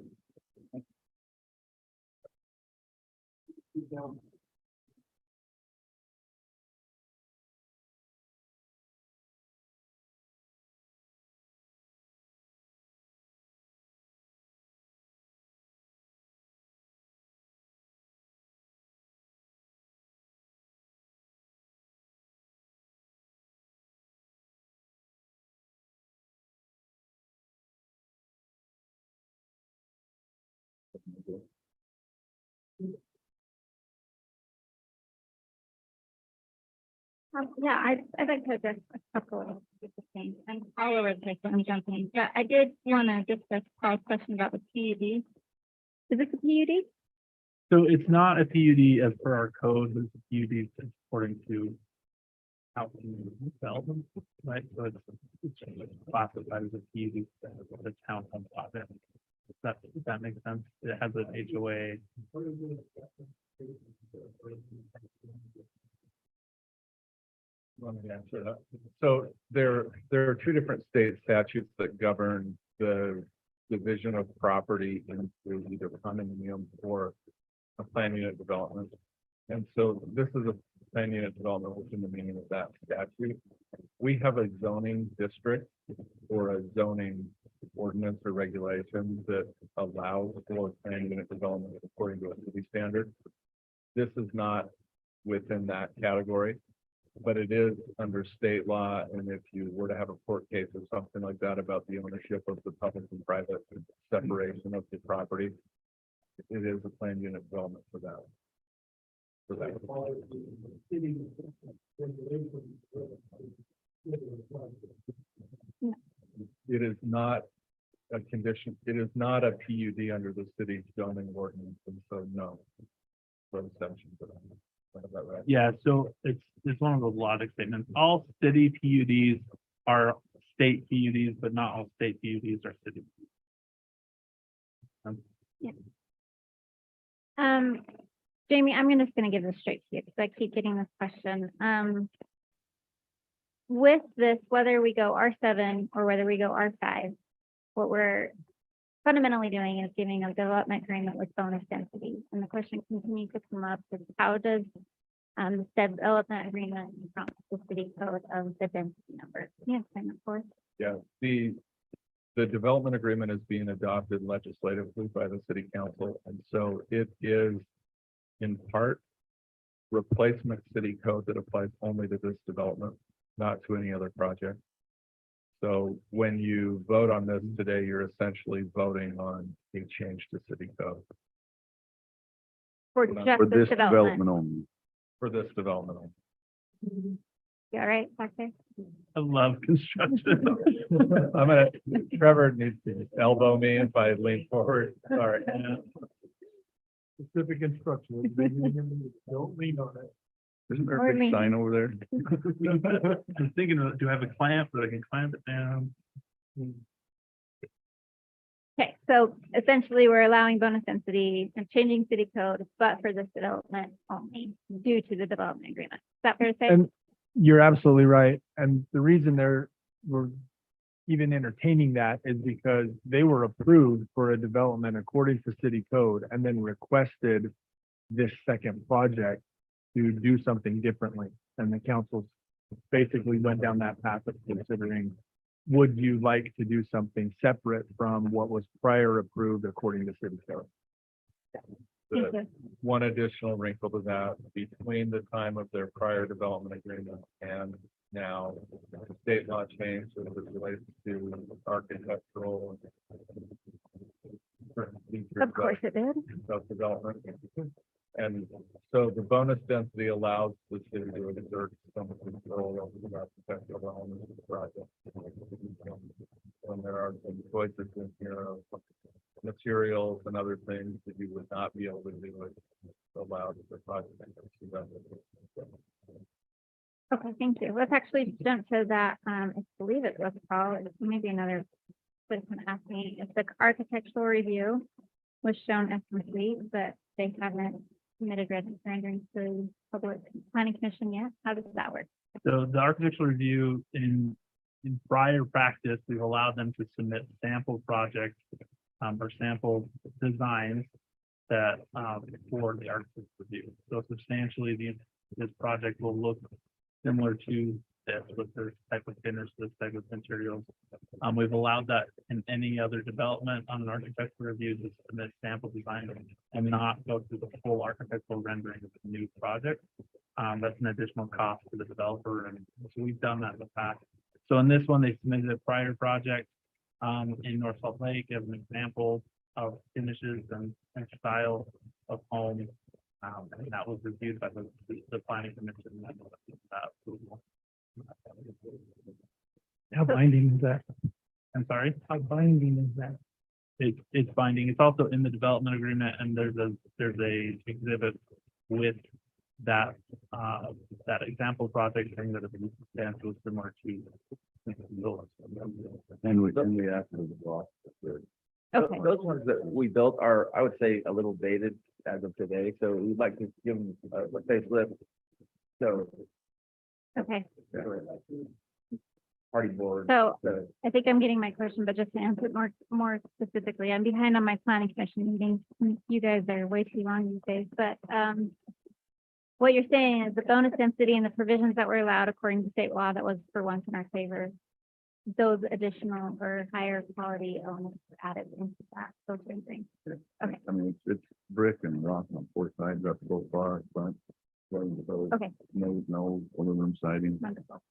Yeah, I'd like to address a couple of things. I'm all over the place, so I'm jumping. But I did want to discuss Paul's question about the PUD. Is this a PUD? So it's not a PUD as per our code, but it's a PUD according to housing development, right? So it's classified as a PUD, the townhome project. Does that make sense? It has an HOA. Let me answer that. So there are two different state statutes that govern the division of property into either condominium or a plan unit development. And so this is a plan unit development within the meaning of that statute. We have a zoning district or a zoning ordinance or regulation that allows for plan unit development according to a city standard. This is not within that category, but it is under state law. And if you were to have a court case or something like that about the ownership of the public and private separation of the property, it is a plan unit development for that. For that. It is not a condition, it is not a PUD under the city zoning ordinance, and so no. For exception to that. Is that right? Yeah, so it's one of those logic statements. All city PUDs are state PUDs, but not all state PUDs are city. Jamie, I'm just gonna give this straight to you because I keep getting this question. With this, whether we go R7 or whether we go R5, what we're fundamentally doing is giving a development agreement with bonus density. And the question continues to come up is how does the development agreement from the city code of the density number? Yes, I'm of course. Yeah, the development agreement is being adopted legislatively by the city council, and so it is in part replacement city code that applies only to this development, not to any other project. So when you vote on this today, you're essentially voting on a change to city code For just this development. only. for this development. only. You all right, back there? I love construction. Trevor needs to elbow me if I lean forward. Sorry. Specific instructions. Don't lean on it. Isn't there a big Or me. sign over there? I'm thinking, do I have a clamp that I can clamp it down? Okay, so essentially we're allowing bonus density and changing city code, but for this development only due to the development agreement. Is that fair to say? And you're absolutely right. And the reason we're even entertaining that is because they were approved for a development according to city code and then requested this second project to do something differently. And the council basically went down that path of considering, would you like to do something separate from what was prior approved according to city code? Thank you. One additional wrinkle to that, between the time of their prior development agreement and now, the state law changed as it relates to architectural. Of course it did. Self-development. And so the bonus density allows the city to exert some control over the architectural elements of the project. And there are some choices in here of materials and other things that you would not be able to do with allowed the project. Okay, thank you. Let's actually jump to that. I believe it was called, maybe another person asked me, if the architectural review was shown as complete, but they haven't submitted renderings to public planning commission yet. How does that work? So the architectural review in prior practice, we've allowed them to submit sample projects or sample designs that for the architectural review. So substantially, this project will look similar to this with this type of finish, this type of materials. We've allowed that in any other development on an architectural review to submit sample design and not go through the full architectural rendering of the new project. That's an additional cost to the developer, and so we've done that in the past. So in this one, they submitted a prior project in North Salt Lake as an example of finishes and style of home. And that was reviewed by the planning commission. Approval. How binding is that? I'm sorry, How binding is that? it's binding. It's also in the development agreement, and there's a exhibit with that, that example project thing that is substantial similar to. And we asked them to block. Okay. Those ones that we built are, I would say, a little dated as of today, so we'd like to give them a facelift. So. Okay, Party board. so So, I think I'm getting my question, but just to answer it more specifically, I'm behind on my planning commission meetings. You guys are way too long these days, but, what you're saying is the bonus density and the provisions that were allowed according to state law that was for once in our favor, those additional or higher quality elements were added into that, those same things. Okay, I mean, it's brick and rock on four sides, up so far, front. okay, No aluminum siding. wonderful.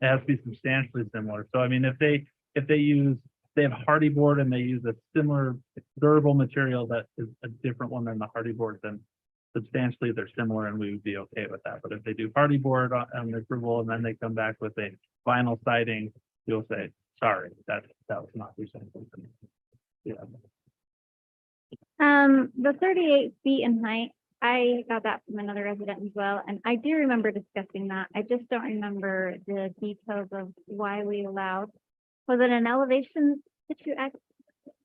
It has to be substantially similar. So I mean, if they use, they have hardy board and they use a similar durable material that is a different one than the hardy board, then substantially they're similar and we would be okay with that. But if they do hardy board on the approval and then they come back with a vinyl siding, you'll say, sorry, that was not reasonable. Yeah. The 38 feet in height, I got that from another resident as well, and I do remember discussing that. I just don't remember the details of why we allowed. Was it an elevation that you act?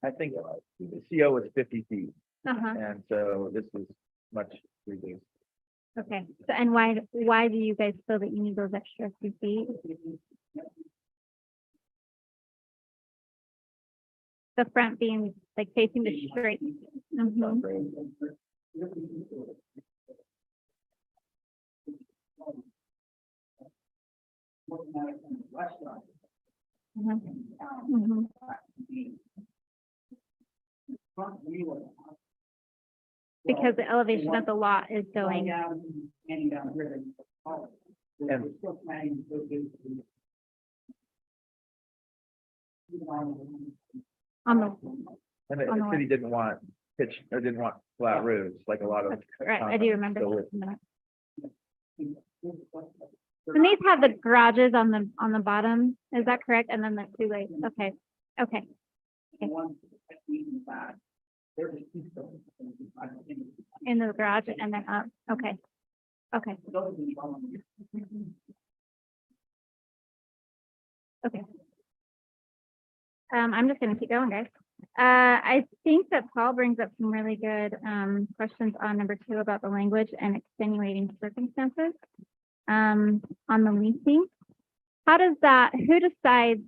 I think the CO was 50 feet, Uh-huh, and so this was much reduced. okay. So, and why do you guys feel that you need those extra 2 feet? The front being like facing the street. Mhm. Mhm. Mhm. Because the elevation of the lot is going, And on the, And the On the city didn't want pitch, or didn't want flat roofs, like a lot of. that's correct, I do remember. So that. And these have the garages on the bottom, is that correct? And then the two ways, okay, okay. In the garage and then up, okay, okay. Okay. I'm just gonna keep going, guys. I think that Paul brings up some really good, questions on number 2 about the language and extenuating circumstances. On the leasing. How does that, who decides,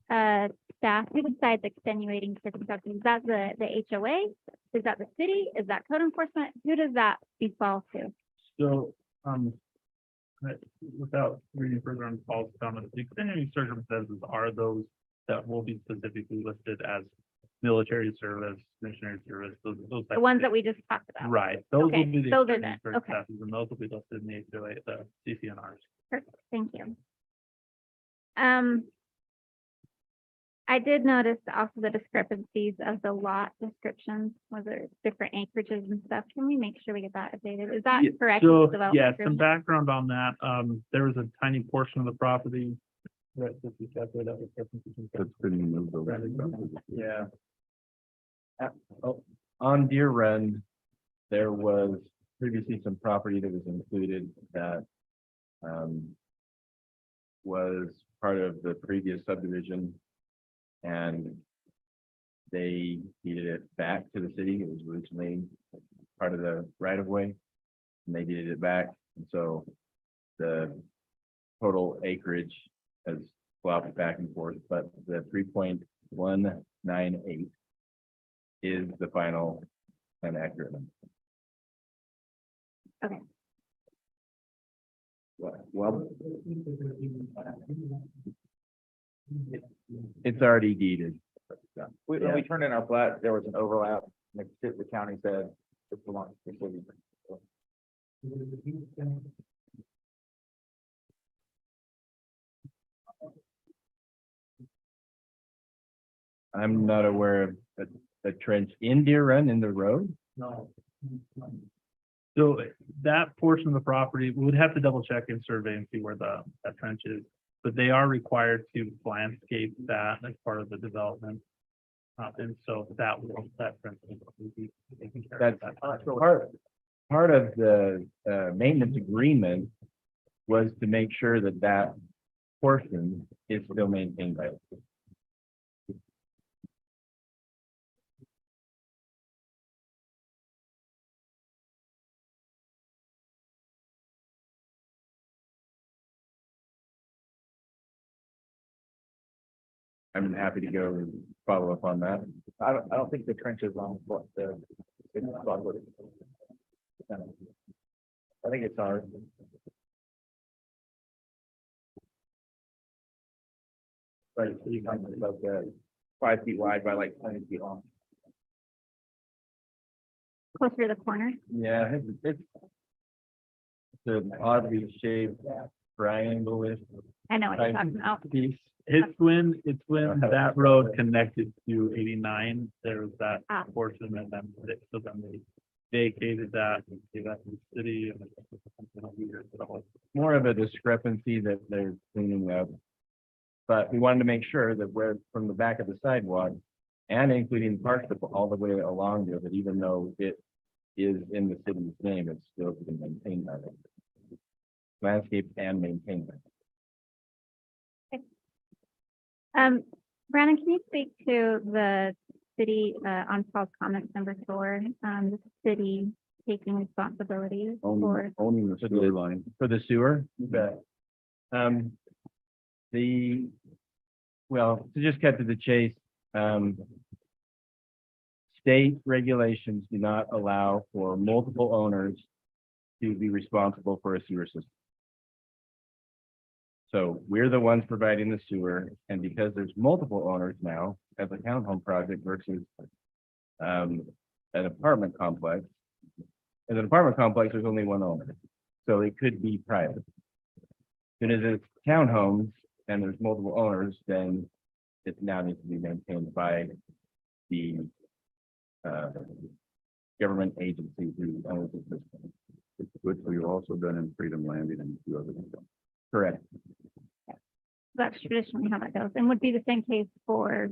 staff, who decides extenuating circumstances? Is that the HOA? Is that the city? Is that code enforcement? Who does that default to? So, without reading further on Paul's comments, the extenuating circumstances are those that will be specifically listed as military service, missionary service, those types The of ones things. that we just talked about? Right, those Okay, will be the those are extenuating the- okay. circumstances, and those will be listed in the HOA, the CCNRs. Perfect, thank you. I did notice also the discrepancies of the lot descriptions, whether it's different acreages and stuff. Can we make sure we get that updated? Is that Yeah, correct? So, Development yeah, some agreement? background on that. There was a tiny portion of the property. Right, that we got rid of, the difference That's pretty moved over. Yeah. On Deer Run, there was previously some property that was included that was part of the previous subdivision. And they deeded it back to the city. It was originally part of the right of way. And they deeded it back. And so the total acreage has flopped back and forth, but the 3.198 is the final and accurate number. Okay. Well, it's already deeded. When Yeah. we turned in our plat, there was an overlap, and the county said it belongs to the city. I'm not aware of a trench in Deer Run in the road. No. So that portion of the property, we would have to double check and survey and see where that trench is. But they are required to landscape that as part of the development. And so that principle will be taken care That's of. part of the, maintenance agreement was to make sure that that portion is still maintained by us. I'm happy to go and follow up on that. I don't think the trenches on what the. it's dogwood. I think it's ours. Right, so you come about 5 feet wide by like 20 feet long. Closer to the corner. Yeah, it's an oddly shaped triangle-ish I know what you're talking about. Piece. It's when that road connected to 89, there was that Ah. portion and then, so then they vacated that, and gave that to the city and it's something weird. more of a discrepancy that they're cleaning up. But we wanted to make sure that where, from the back of the sidewalk, and including parts of all the way along there, that even though it is in the city's name, it's still being maintained by them. Landscaped and maintained. by them. Brandon, can you speak to the city, on Paul's comment number 4, the city taking responsibility for, Owning the sewer line. For the sewer, you bet. Well, to just cut to the chase, state regulations do not allow for multiple owners to be responsible for a sewer system. So we're the ones providing the sewer, and because there's multiple owners now, as a townhome project versus an apartment complex. As an apartment complex, there's only one owner, so it could be private. But as it's townhomes and there's multiple owners, then it now needs to be maintained by the government agency who owns the system. Which we've also done in Freedom Landing and a few other things. Correct. that's traditionally how that goes, and would be the same case for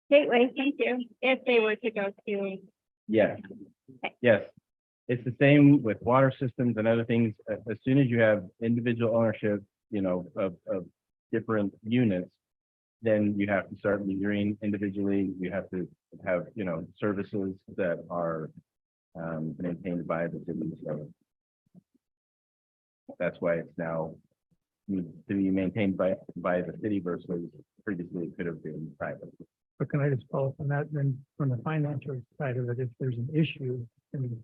Gateway, thank you, if they were to go to. Yes. Okay. Yes. It's the same with water systems and other things. As soon as you have individual ownership, of different units, then you have to start metering individually. You have to have, services that are maintained by the city. So that's why it's now needs to be maintained by the city versus previously it could have been private. But can I just follow up on that, then from the financial side of it, if there's an issue and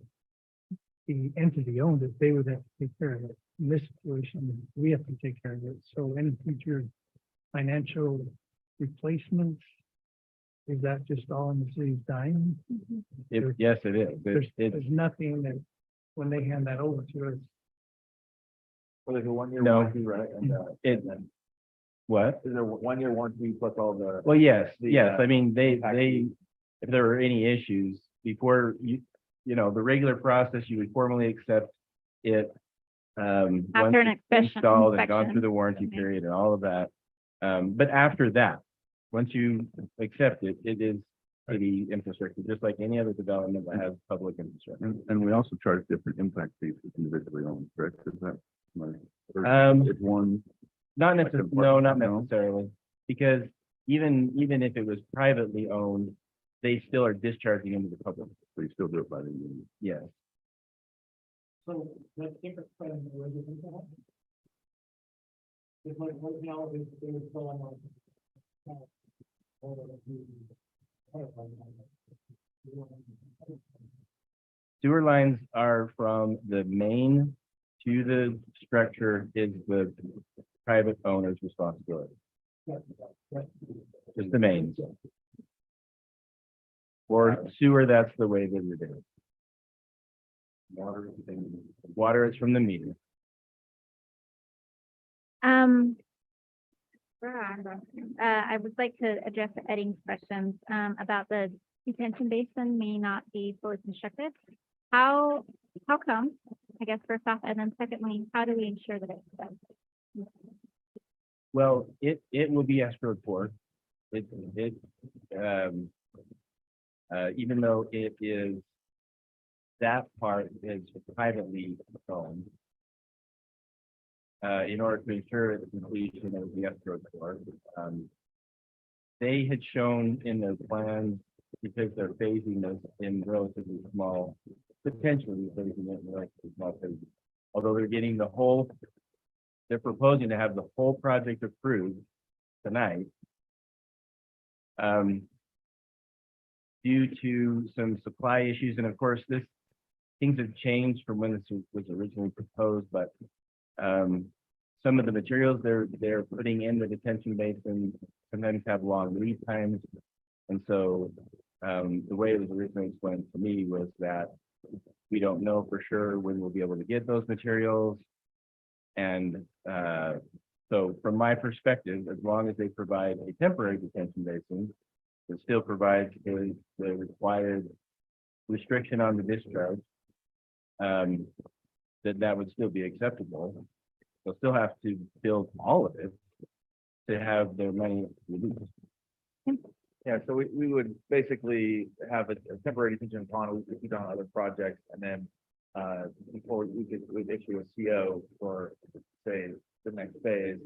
the entity owned it, they would have to take care of it. In this situation, we have to take care of it. So any future financial replacements, is that just all in the city's dime? Yes, it is. There's It's nothing that, when they hand that over to us, Well, there's a 1-year No. warranty, right? And then what? there's a 1-year warranty plus all the. Well, yes, The, yes. I mean, package. if there were any issues before the regular process, you would formally accept it. Once After an it's inspection. installed and gone through the warranty Okay. period and all of that. But after that, once you accept it, it is city infrastructure, just like any other development that has public infrastructure. And we also charge different impact fees for individually owned, correct? Is that? It's one. Not Like necessarily, an no, not apartment, no? necessarily, because even if it was privately owned, they still are discharging into the public. So you still do it by the union. Yes. so let's take a spread in the residential. It's like right now, they were going on. Sewer lines are from the main to the structure is the private owner's responsibility. Just the main. Or sewer, that's the way that it is. Water is from the meter. I would like to address Eddie's questions, about the detention basin may not be fully constructed. How come, I guess first off, and then secondly, how do we ensure that it's done? Well, it will be escrowed for. Even though it is, that part is privately owned. In order to ensure the completion of the escrow for, they had shown in their plans, because they're phasing this in relatively small, potentially phasing it in relatively small phases. Although they're proposing to have the whole project approved tonight. Due to some supply issues, and of course, things have changed from when this was originally proposed, but some of the materials they're putting in the detention basin sometimes have long lead times. And so the way it was originally explained to me was that we don't know for sure when we'll be able to get those materials. And so from my perspective, as long as they provide a temporary detention basin, it still provides the required restriction on the discharge, that would still be acceptable. They'll still have to build all of it to have their money released. Yeah, so we would basically have a temporary detention pond, we could do on other projects, and then before we'd issue a CO for, say, the next phase.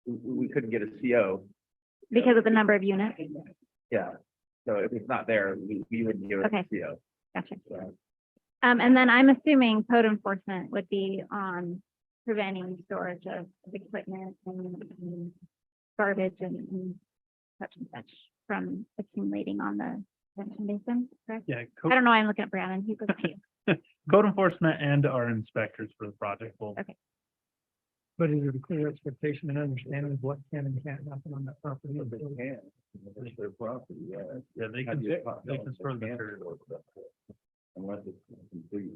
We couldn't get a CO. Because of the number of units. Yeah, so if it's not there, we wouldn't give it a Okay. CO. Gotcha. So, And then I'm assuming code enforcement would be on preventing storage of equipment and garbage and such from accumulating on the detention basin, correct? Yeah, I don't know, I'm looking at Brandon, he's looking at you. code enforcement and our inspectors for the project will. Okay. But is it a clear expectation and understanding of what can and can't happen on that property? They can, it's their property, yeah. Yeah, they How can, do you- they can store the material. Unless it's complete.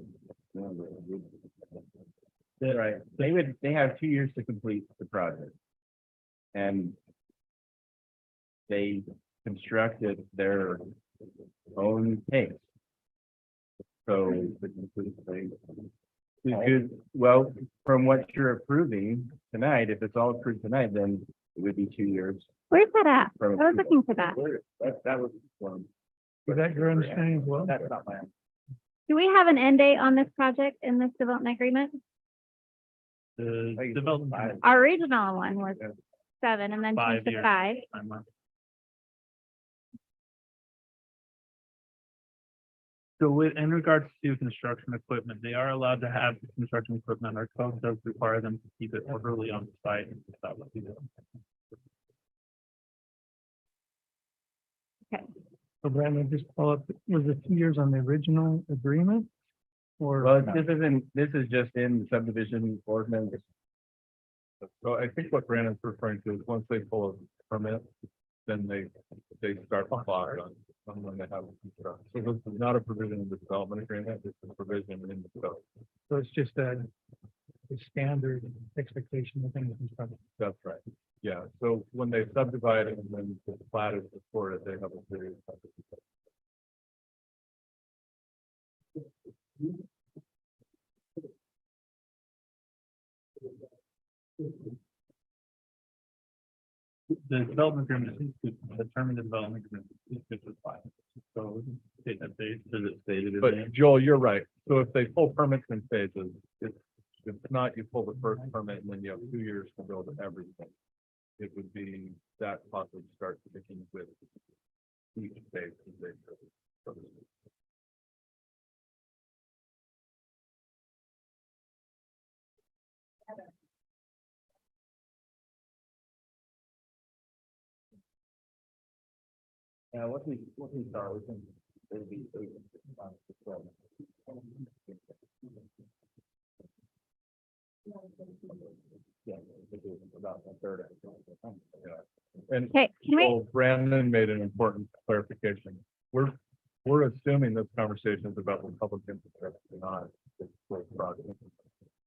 Right. They have 2 years to complete the project. And they constructed their own pace. So, well, from what you're approving tonight, if it's all approved tonight, then it would be 2 years. Where's that at? I from was looking for that. That was one. Is that your understanding as well? that's not my. Do we have an end date on this project in this development agreement? The think it's development. 5. Our original one was 7 and then 5 changed to years. 5. timeline. So in regards to construction equipment, they are allowed to have construction equipment. Our code does require them to keep it orderly on the site. That would be the. So Brandon, just follow up, was it 2 years on the original agreement? Or? Well, this is just in the subdivision ordinance. So I think what Brandon's referring to is once they pull a permit, then they start the clock on when they have. construction. So this is not a provision in the development agreement, it's a provision in the code. So it's just a standard expectation within the construction. That's right. Yeah, so when they subdivide it and then the plat is recorded, they have a period. The development agreement is to determine the development agreement is good for 5. So state that date, does it stated? But Joel, you're right. So if they pull permits in phases, if not, you pull the first permit and then you have 2 years to build everything. It would be that possibly start sticking with each phase as they go. Yeah, what we start, we can, it'll be. Yeah, about a third. And Okay, can we, so Brandon made an important clarification. We're assuming this conversation is about the public infrastructure, not the project.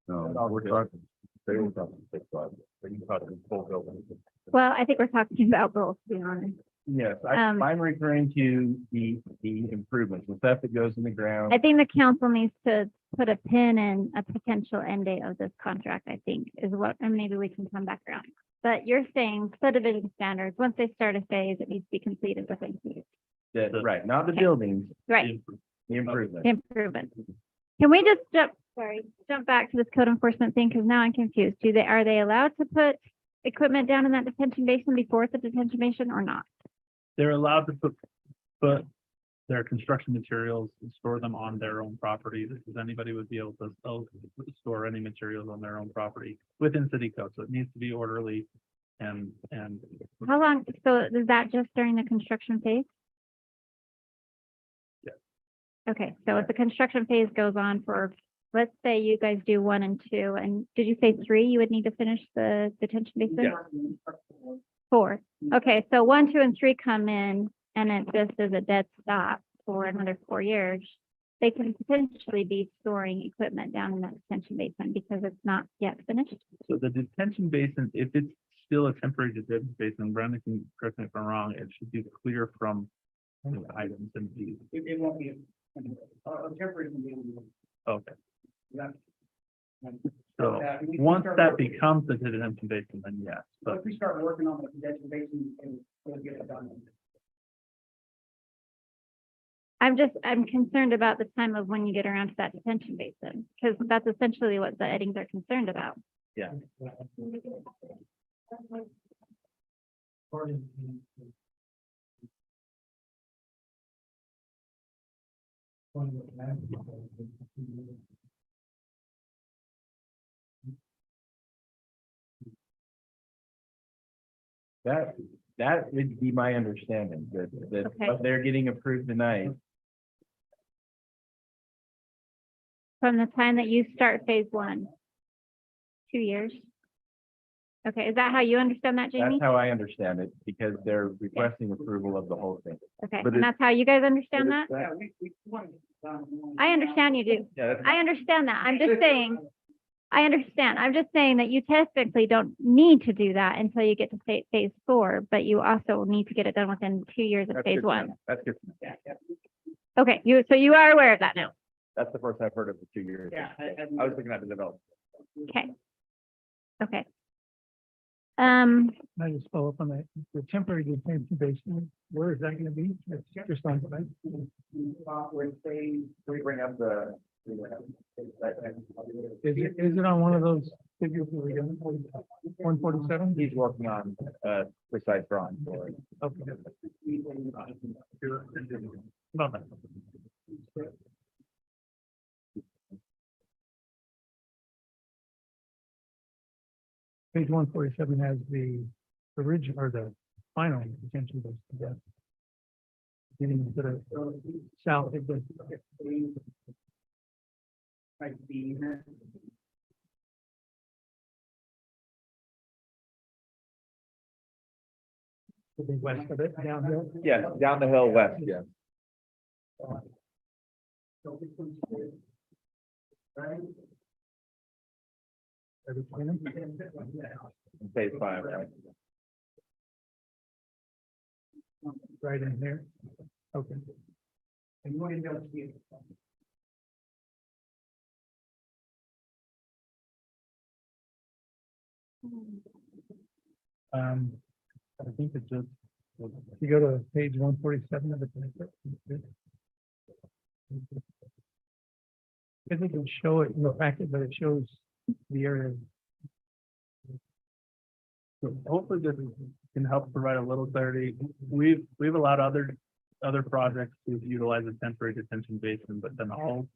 No, we're talking, They were talking 6 projects, they can talk in full building. well, I think we're talking about both, to be honest. Yes, Um, I'm referring to the improvements, the stuff that goes in the ground. I think the council needs to put a pin in a potential end date of this contract, I think, is what, and maybe we can come back around. But you're saying subdivision standards, once they start a phase, it needs to be completed within 2 years. Right, not the Okay. buildings, Right, the improvement. improvement. Can we just jump back to this code enforcement thing, because now I'm confused. Are they allowed to put equipment down in that detention basin before it's a detention basin or not? They're allowed to put their construction materials and store them on their own property, because anybody would be able to store any materials on their own property within city code, so it needs to be orderly and How long, so is that just during the construction phase? Yeah. Okay, so if the construction phase goes on for, let's say you guys do 1 and 2, and did you say 3, you would need to finish the detention basin? Yeah. 4. Okay, so 1, 2, and 3 come in, and it just is a dead stop for another 4 years. They can potentially be storing equipment down in that detention basin because it's not yet finished. so the detention basin, if it's still a temporary detention basin, Brandon can correct me if I'm wrong, it should be clear from items and fees. It won't be, temporary. Okay, Yeah. so once that becomes a detention basin, then yes, but we start working on the condenser basin, and we'll get it done. I'm concerned about the time of when you get around to that detention basin, because that's essentially what the Eddings are concerned about. yeah. That would be my understanding, that Okay. what they're getting approved tonight. From the time that you start phase 1, 2 years? Okay, is that how you understand that, Jamie? That's how I understand it, because they're requesting approval of the whole thing. Okay, but and that's how you guys understand that? Yeah, we want to. I understand you do. Yeah, that's, I understand that. I'm just saying, I understand. I'm just saying that you technically don't need to do that until you get to phase 4, but you also need to get it done within 2 years of that's phase good to 1. know. That's good. to know. Yeah, yeah. Okay, so you are aware of that now. That's the first I've heard of the 2 years. Yeah, I was looking at the development. Okay. Okay. Can I just follow up on that? The temporary detention basin, where is that gonna be? It's just on site. We bring up the. Is it on one of those figures that we got? 147? He's working on, precise drawing for it. Okay. About that. Page 147 has the original or the final detention basin. Yeah. Getting to the south of the. To the west of it, downhill. Yeah, down the hill west, yeah. Phase 5, right? Right in here. Okay. I think it's just, if you go to page 147 of the. It doesn't show it in the packet, but it shows the area. So hopefully this can help provide a little clarity. We've allowed other projects to utilize a temporary detention basin, but then all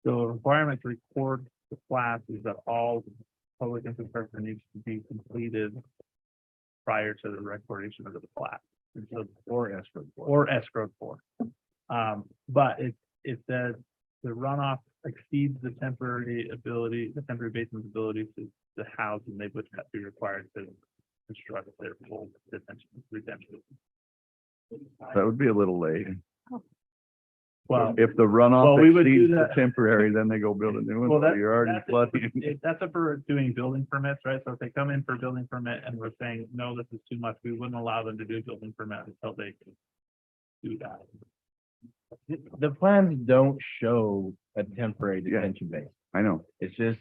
the requirement to record the plat is that all public infrastructure needs to be completed prior to the recordation of the plat. And so, or escrow for. But if the runoff exceeds the temporary basin's ability to house, and they would have to be required to construct their full retention. That would be a little late. Well, If the Well, runoff we would do exceeds the that- temporary, then they go build a new well, one, so that, you're already that's, flooding. that's if we're doing building permits, right? So if they come in for a building permit and we're saying, no, this is too much, we wouldn't allow them to do a building permit until they can do that. The plans don't show a temporary Yeah. detention base. I know. It's just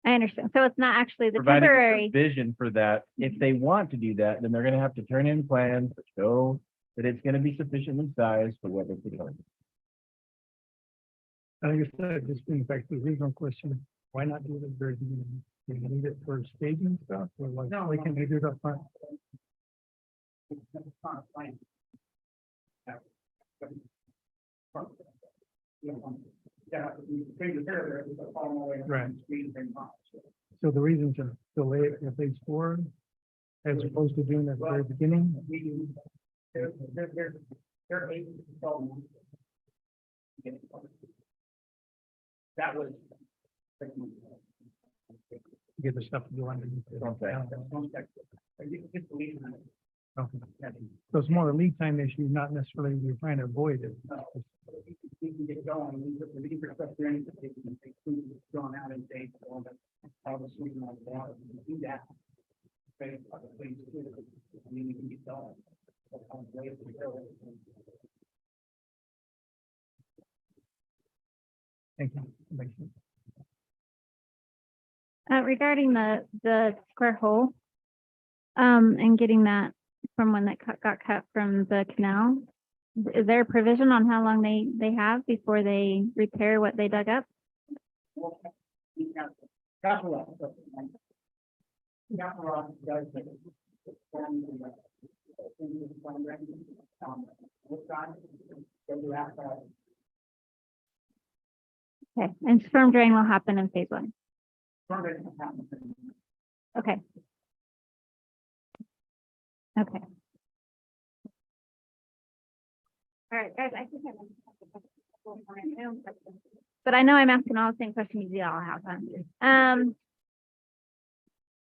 I understand. So it's not actually the providing temporary. a vision for that. If they want to do that, then they're gonna have to turn in plans that show that it's gonna be sufficiently sized for what they're doing. I guess that just brings back to the original question, why not do it at the very beginning? Do you need it for staging stuff, or like, why can't they do it up front? Right. So the reason to delay it at phase 4, as opposed to doing it at the very beginning? Get the stuff to go underneath. Okay. So it's more a lead time issue, not necessarily you're trying to avoid it. We can get going, the infrastructure, anything, drawn out in dates, all the sweeping on the water, do that. I mean, we can get going. Thank you. Makes sense. Regarding the square hole, and getting that from when that got cut from the canal, is there a provision on how long they have before they repair what they dug up? Okay, and storm drain will happen in phase 1. Okay. Okay. All right, guys, I think but I know I'm asking all the same questions you all have.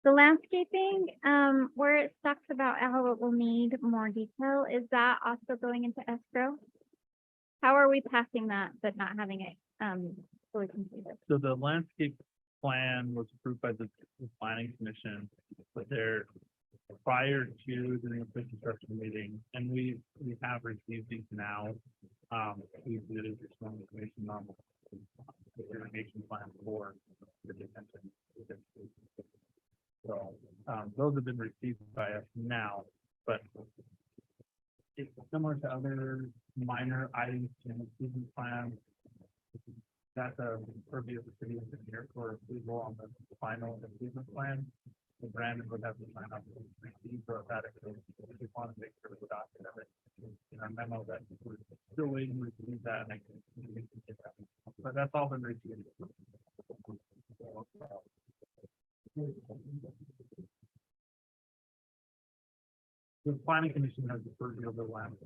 The landscaping, where it talks about how it will need more detail, is that also going into escrow? How are we passing that, but not having it, fully completed? So the landscape plan was approved by the planning commission, but they're prior to the pre-construction meeting, and we have received these now. We did additional information on the irrigation plan for the detention. So, those have been received by us now, but it's similar to other minor items in the season plan. That's a purview of the city engineer for approval on the final improvement plan. So Brandon would have to sign up to receive or that. We just want to make sure the document of it in our memo that we're still waiting to receive that. And I can get that. But that's all been received. The planning commission has the purview of the land.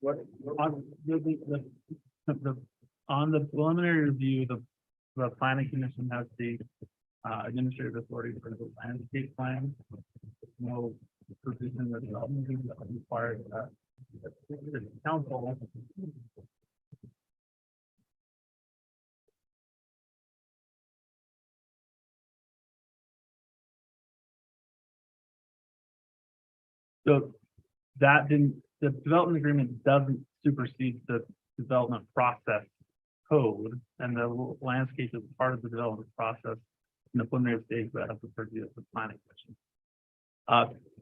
What, On on the preliminary review, the planning commission has the administrative authority for the landscape plan. No provision that required the council. So that didn't, the development agreement doesn't supersede the development process code, and the landscape is part of the development process in the preliminary stage, but has to purview of the planning commission.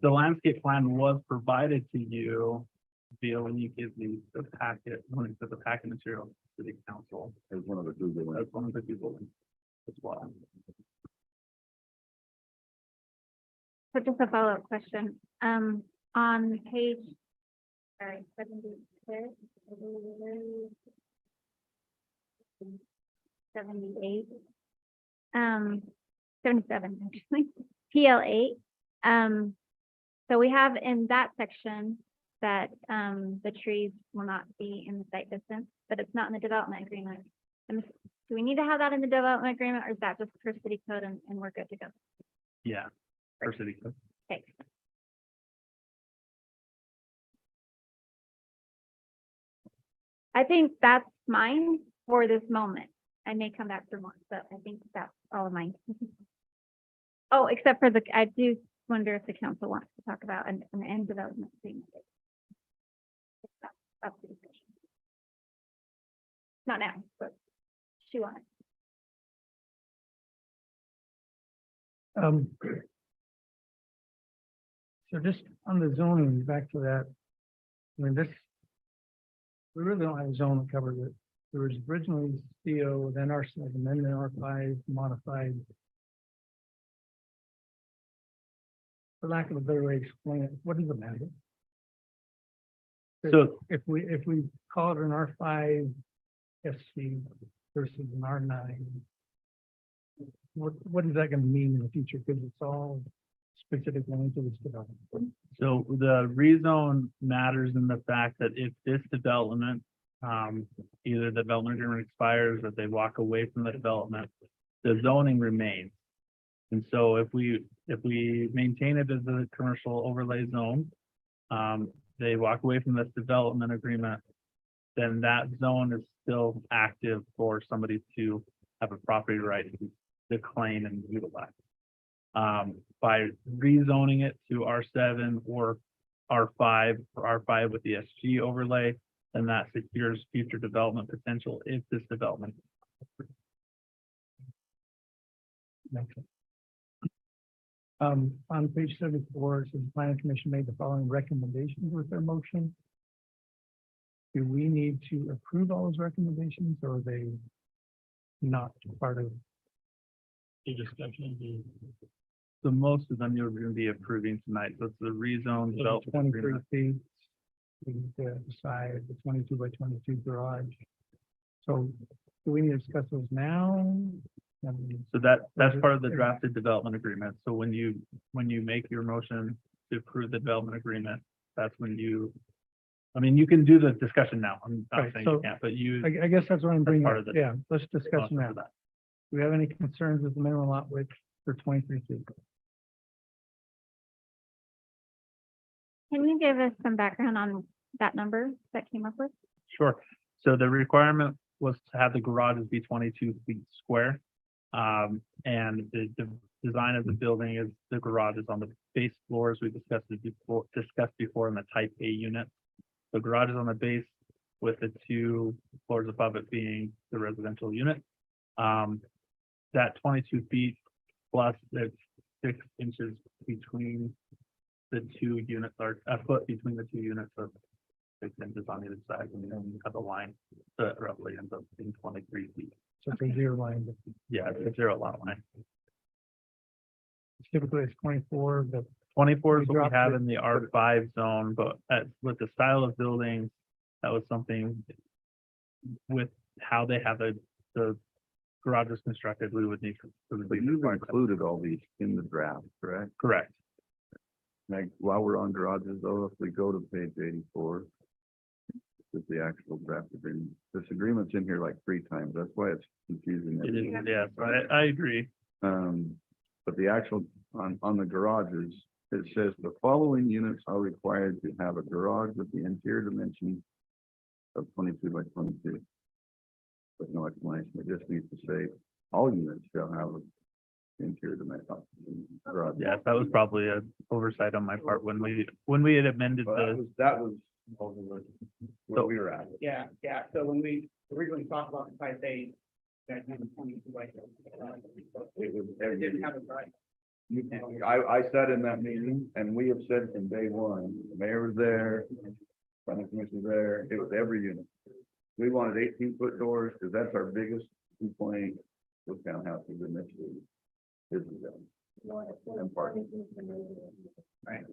The landscape plan was provided to you via when you give the packet, when you put the packet material to the council. As one of the Google ones. That's one of the people as well. So just a follow-up question, on page, sorry, 76, 78, 77, actually, PL8. So we have in that section that, the trees will not be in the site distance, but it's not in the development agreement. Do we need to have that in the development agreement, or is that just for city code and we're good to go? Yeah, for city code. Okay. I think that's mine for this moment. I may come back for more, but I think that's all of mine. Oh, except for I do wonder if the council wants to talk about an end development agreement. That's the discussion. Not now, but she wants. So just on the zoning, back to that, I mean, this, we really don't have a zone that covers it. There was originally CO, then R7, then the R5 modified. For lack of a better way to explain it, what does it matter? So If we call it an R5 SC versus an R9, what is that gonna mean in the future? Because it's all specific only to this development. So the rezone matters in the fact that if this development, either the development agreement expires or they walk away from the development, the zoning remains. And so if we maintain it as a commercial overlay zone, they walk away from this development agreement, then that zone is still active for somebody to have a property right to claim and utilize. By rezoning it to R7 or R5 or R5 with the SG overlay, then that secures future development potential if this development. On page 74, it says the planning commission made the following recommendations with their motion. Do we need to approve all those recommendations, or are they not part of the discussion? So most of them you're going to be approving tonight. So it's the rezone The development 23 agreement. feet, we need to decide the 22 by 22 garage. So do we need to discuss those now? So that's part of the drafted development agreement. So when you make your motion to approve the development agreement, that's when I mean, you can do the discussion now. I'm not Right, saying so you can't, but you. I guess that's what I'm bringing part up. of the- Yeah, let's discuss motion now. for that. Do we have any concerns with the minimum lot width for 23 feet? Can you give us some background on that number that came up with? Sure. So the requirement was to have the garages be 22 feet square. And the design of the building is the garage is on the base floors. We discussed before in the type A unit. The garage is on the base with the 2 floors above it being the residential unit. That 22 feet plus there's 6 inches between the 2 units, or a foot between the 2 units of 6 inches on either side, and then you have a line that roughly ends up being 23 feet. So it's a zero line, Yeah, it's a 0 lot line. typically it's 24, but 24 is We what we dropped have it. in the R5 zone, but with the style of buildings, that was something with how they have the garage is constructed, we would need. But you've included all these in the draft, correct? Correct. Like, while we're on garages though, if we go to page 84, with the actual draft agreement, this agreement's in here like 3 times. That's why it's confusing. It is, yes, I agree. But the actual, on the garages, it says the following units are required to have a garage with the interior dimensions of 22 by 22. But no explanation. It just needs to say all units shall have an interior dimension. Garage. Yes, that was probably an oversight on my part when we had amended Well, the, that was where we were at. yeah. So when we originally talked about the type A, that had 22 by It was every- have it right. I sat in that meeting and we have said from day one, the mayor was there, planning commission was there, it was every unit. We wanted 18-foot doors because that's our biggest complaint with townhouses initially. Is the and parking. Right.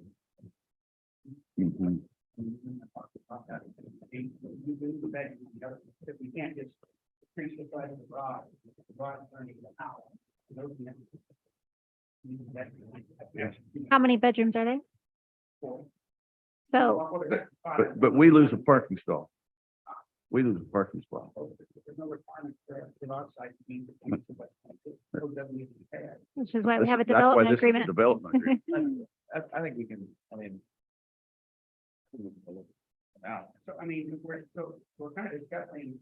Mhm. If we can't just increase the size of the garage turning the house. How many bedrooms are they? So, But we lose a parking stall. We lose a parking spot. There's no requirement for outside to be. Doesn't need to be paid. Which is why we have a That's why development this is a agreement. Development agreement. I think we can, I mean. Now, So, I mean, we're kind of discussing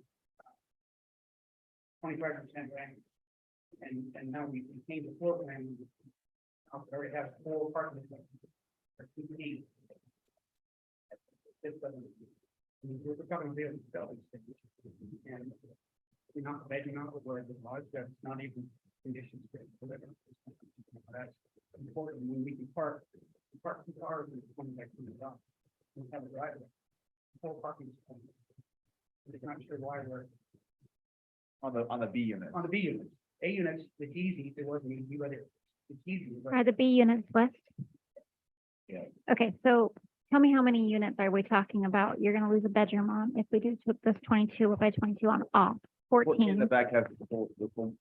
25% range. And now we came to floor plan. We already have 4 apartments. Or 2 keys. This doesn't, I mean, we're talking about buildings. And you're not begging out the word, the laws, that's not even conditions. That's important when we can park 2 cars and 20 next to the dog. We have a driveway. Full parking. I'm not sure why we're on the B unit. on the B units. A units, it's easy, it wasn't easy, but it's easy, but Are the B units west? Yeah. Okay, so tell me how many units are we talking about? You're gonna lose a bedroom on if we do took this 22 by 22 on off, In 14, the back has the full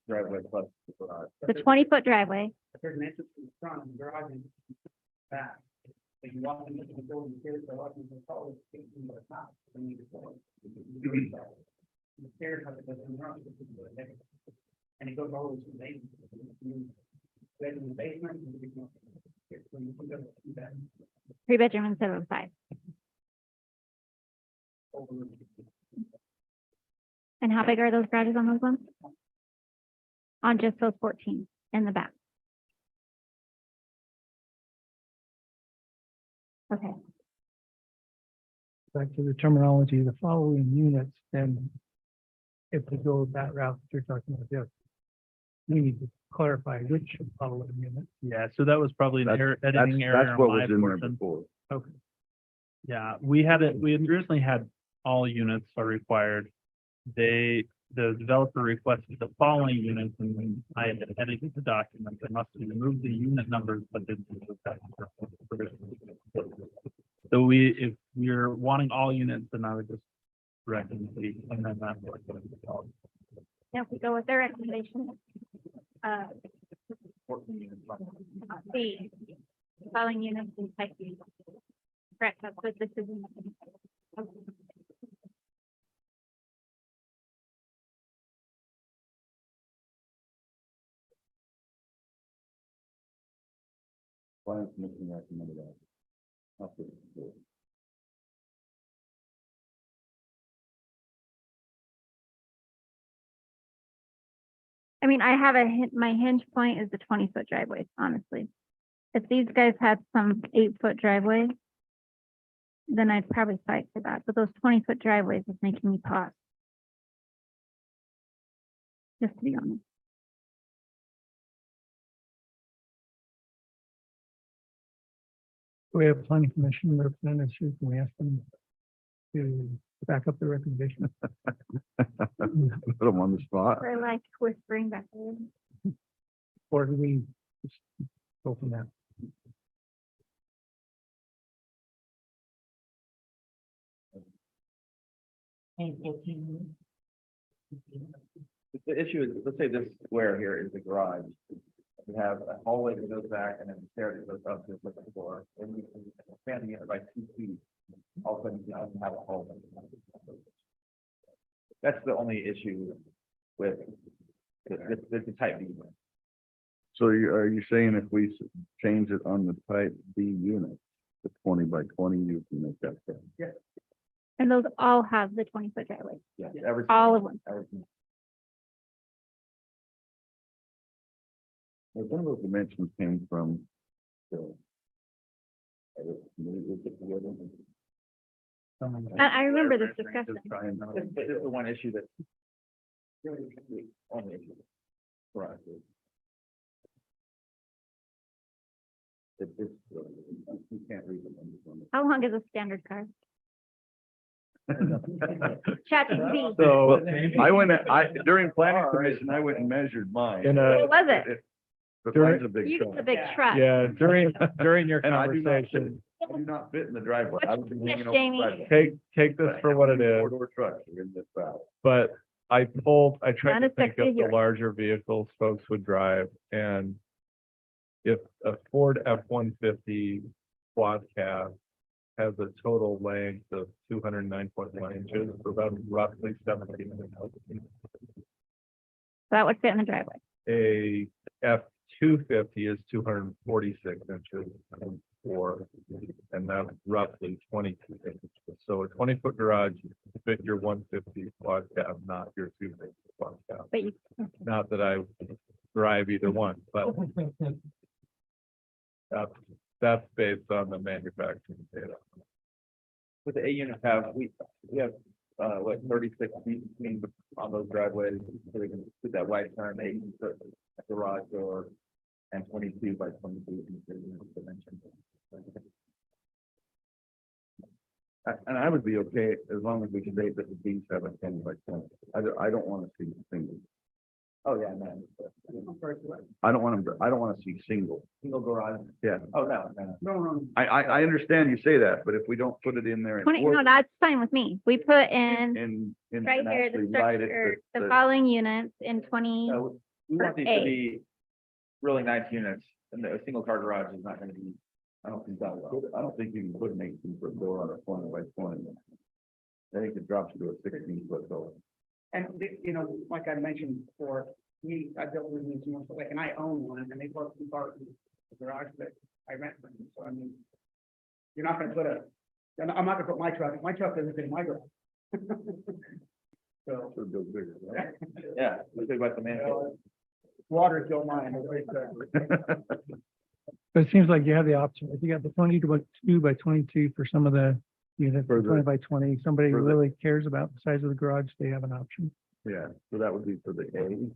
driveway plus the garage. the 20-foot driveway. there's an entrance in the front and the garage in the back. If you walk into the building, there's a lot of the hall, it's 18 by the top, then you just go. The stairs have to go in the front, and it goes all the way to the basement. Then in the basement. And you can go to that 3-bedroom instead of 5. over. And how big are those garages on those ones? On just those 14 in the back. Okay, Back to the terminology, the following units, then if we go that route that you're talking about, yes. We need to clarify which following unit. Yeah, so that was probably an editing error That's on what my was in there portion. before. Yeah, we had originally had all units are required. The developer requested the following units and when I had edited the document, I must have removed the unit numbers, but didn't. remove that. So if we're wanting all units, then I would just recommend the, and then that's what it's called. now if we go with their recommendation. The following units in type B. Correct, that's what this is. Planning commission recommended that. Not the board. I mean, I have my hinge point is the 20-foot driveway, honestly. If these guys had some 8-foot driveways, then I'd probably fight for that, but those 20-foot driveways is making me pause. Just to be honest. We have planning commission representatives, who can we ask them to back up the recommendation? Put them on the spot. I like whispering back there. Or do we just go from there? The issue is, let's say this square here is the garage. We have a hallway that goes back and then the stair that goes up to the second floor. And we can expanding it by 2 feet. All of a sudden, you don't have a hallway. That's the only issue with the type B. So are you saying if we change it on the type B unit, the 20 by 20, you can make that fit? And those all have the 20-foot driveway, Yeah, all of them. everything. Well, some of those dimensions came from the. I remember this discussion. This is the one issue that. Really, the only issue for us is. You can't read them. How long is a standard car? ChatGPT. So During planning commission, I went and measured mine. in What a, was it? But mine's a big You truck. get a big truck. yeah, during your And I do not fit, conversation, I do not fit in the driveway. I would be What's hanging over Jamie? the sidewalk. take this for what it is, 4-door trucks are in this size. but I tried Not to as think sexy of the here. larger vehicles folks would drive, and if a Ford F-150 quad cab has a total length of 209.1 inches, so about roughly 17. That would fit in the driveway. A F-250 is 246 inches and that's roughly 22 inches. So a 20-foot garage fit your 150 quad cab, not your 250 quad cab. But you, Not that I drive either one, but that's based on the manufacturing data. With the A-unit have, we have, what, 36 feet between on those driveways, so we can put that wide turn, garage door, and 22 by 22 dimension. And I would be okay as long as we can date that the B's have a 10 by 10. I don't want to see single. Oh, yeah, man. I don't want them, I don't want to see single. Single garage. Yeah. Oh, no. I understand you say that, but if we don't put it in there. and 20, no, work that's fine with me. We put in and right and here, actually the write it structure, that the following units in 20. We want these to A. be really nice units, and a single car garage is not gonna be, I don't think that well. I don't think you can put an 18-foot door on a 20 by 20. I think it drops to a 16-foot door. And, you know, like I mentioned before, I built one in North Lake, and I own one, and they both two cars in the garage that I rent from, so I mean, you're not gonna put I'm not gonna put my truck doesn't fit in my garage. So, So it goes bigger, right? Yeah, let's think about the man. water don't mind. But it seems like you have the option. If you got the 22 by 22 for some of the units, For the- 20 by 20, somebody for the- really cares about the size of the garage, they have an option. Yeah, so that would be for the A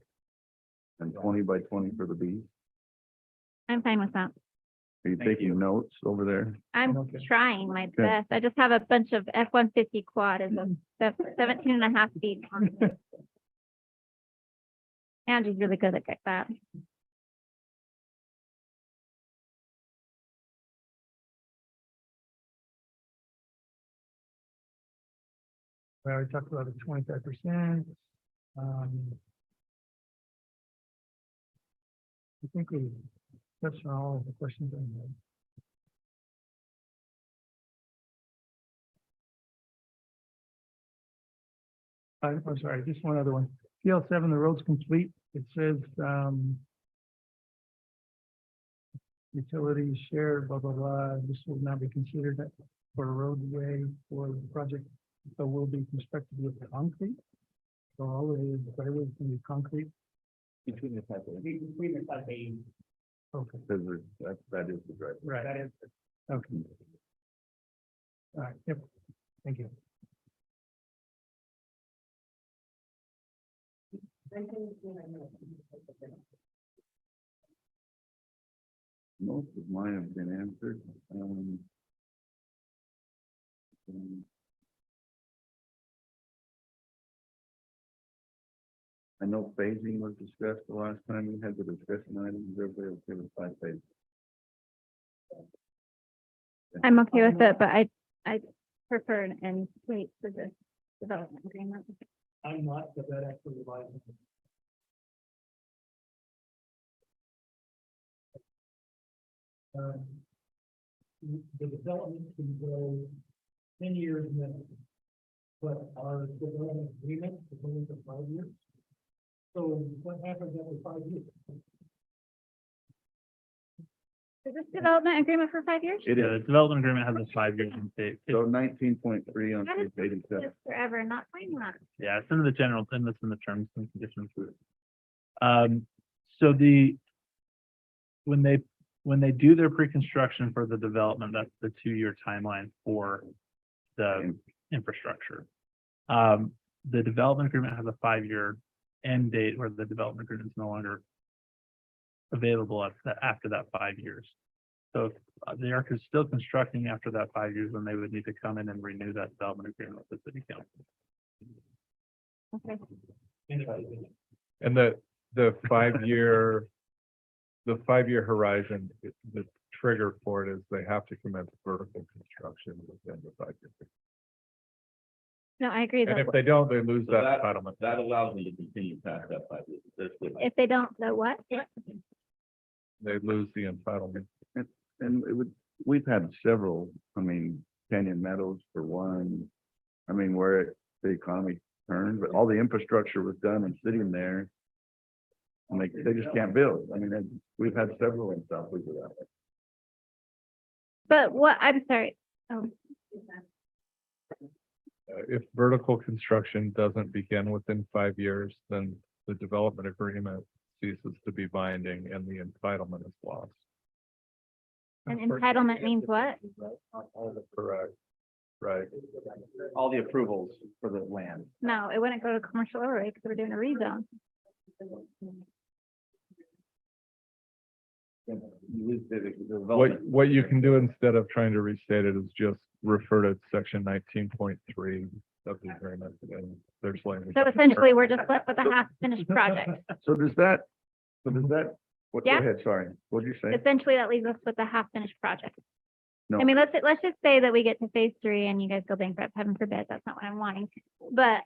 and 20 by 20 for the B. I'm fine with that. Are you taking notes over there? I'm Okay. trying my best. I just have a bunch of F-150 quad is a 17.5 feet. Angie's really good at that. We already talked about the 25%. I think we touched on all of the questions I had. I'm sorry, just one other one. PL7, the road's complete. It says, utilities shared, blah, blah, blah. This will not be considered for a roadway for the project, so will be constructed with concrete. So all of the driveways can be concrete. Between the type of. Between the type A. Okay, Because that is the drive. right. That is. Okay. All right, yep, thank you. Most of mine have been answered. I know phasing was discussed the last time we had the discussion items. Everybody okay with 5 phases? I'm okay with it, but I prefer an end date for this development agreement. I'm not, but that actually relies on. The development can go 10 years minimum. But our development agreement is only for 5 years. So what happens after 5 years? Is this development agreement for 5 years? It Yeah, the is. development agreement has a 5-year intake. So 19.3 on How does page this 87. forever not finding that? Yeah, it's in the general, and it's in the terms and conditions. So when they do their pre-construction for the development, that's the 2-year timeline for the infrastructure. The development agreement has a 5-year end date where the development agreement is no longer available after that 5 years. So if they are still constructing after that 5 years, then they would need to come in and renew that development agreement with the city council. Okay. And the 5-year, the 5-year horizon, the trigger for it is they have to commence vertical construction within the 5 years. No, I agree And though. if they don't, they lose So that that- entitlement. That allows me to continue past that 5 years. That's good. If they don't, the what? They lose the entitlement. And it would, we've had several, I mean, Canyon Meadows for one. I mean, where the economy turned, but all the infrastructure was done and sitting there. And they just can't build. I mean, we've had several in South Louisiana that way. But what, I'm sorry, oh, If vertical construction doesn't begin within 5 years, then the development agreement ceases to be binding and the entitlement is lost. an entitlement means what? Correct. Right. All the approvals for the land. No, it wouldn't go to commercial overlay because we're doing a rezone. You lose the What, development. what you can do instead of trying to restate it is just refer to section 19.3 of the agreement. And there's language. So essentially, we're just left with a half-finished project. So does that, what, go Yeah. ahead, sorry, what did you say? Essentially, that leaves us with a half-finished project. No. I mean, let's just say that we get to phase 3 and you guys go bankrupt, heaven forbid, that's not what I'm wanting. But,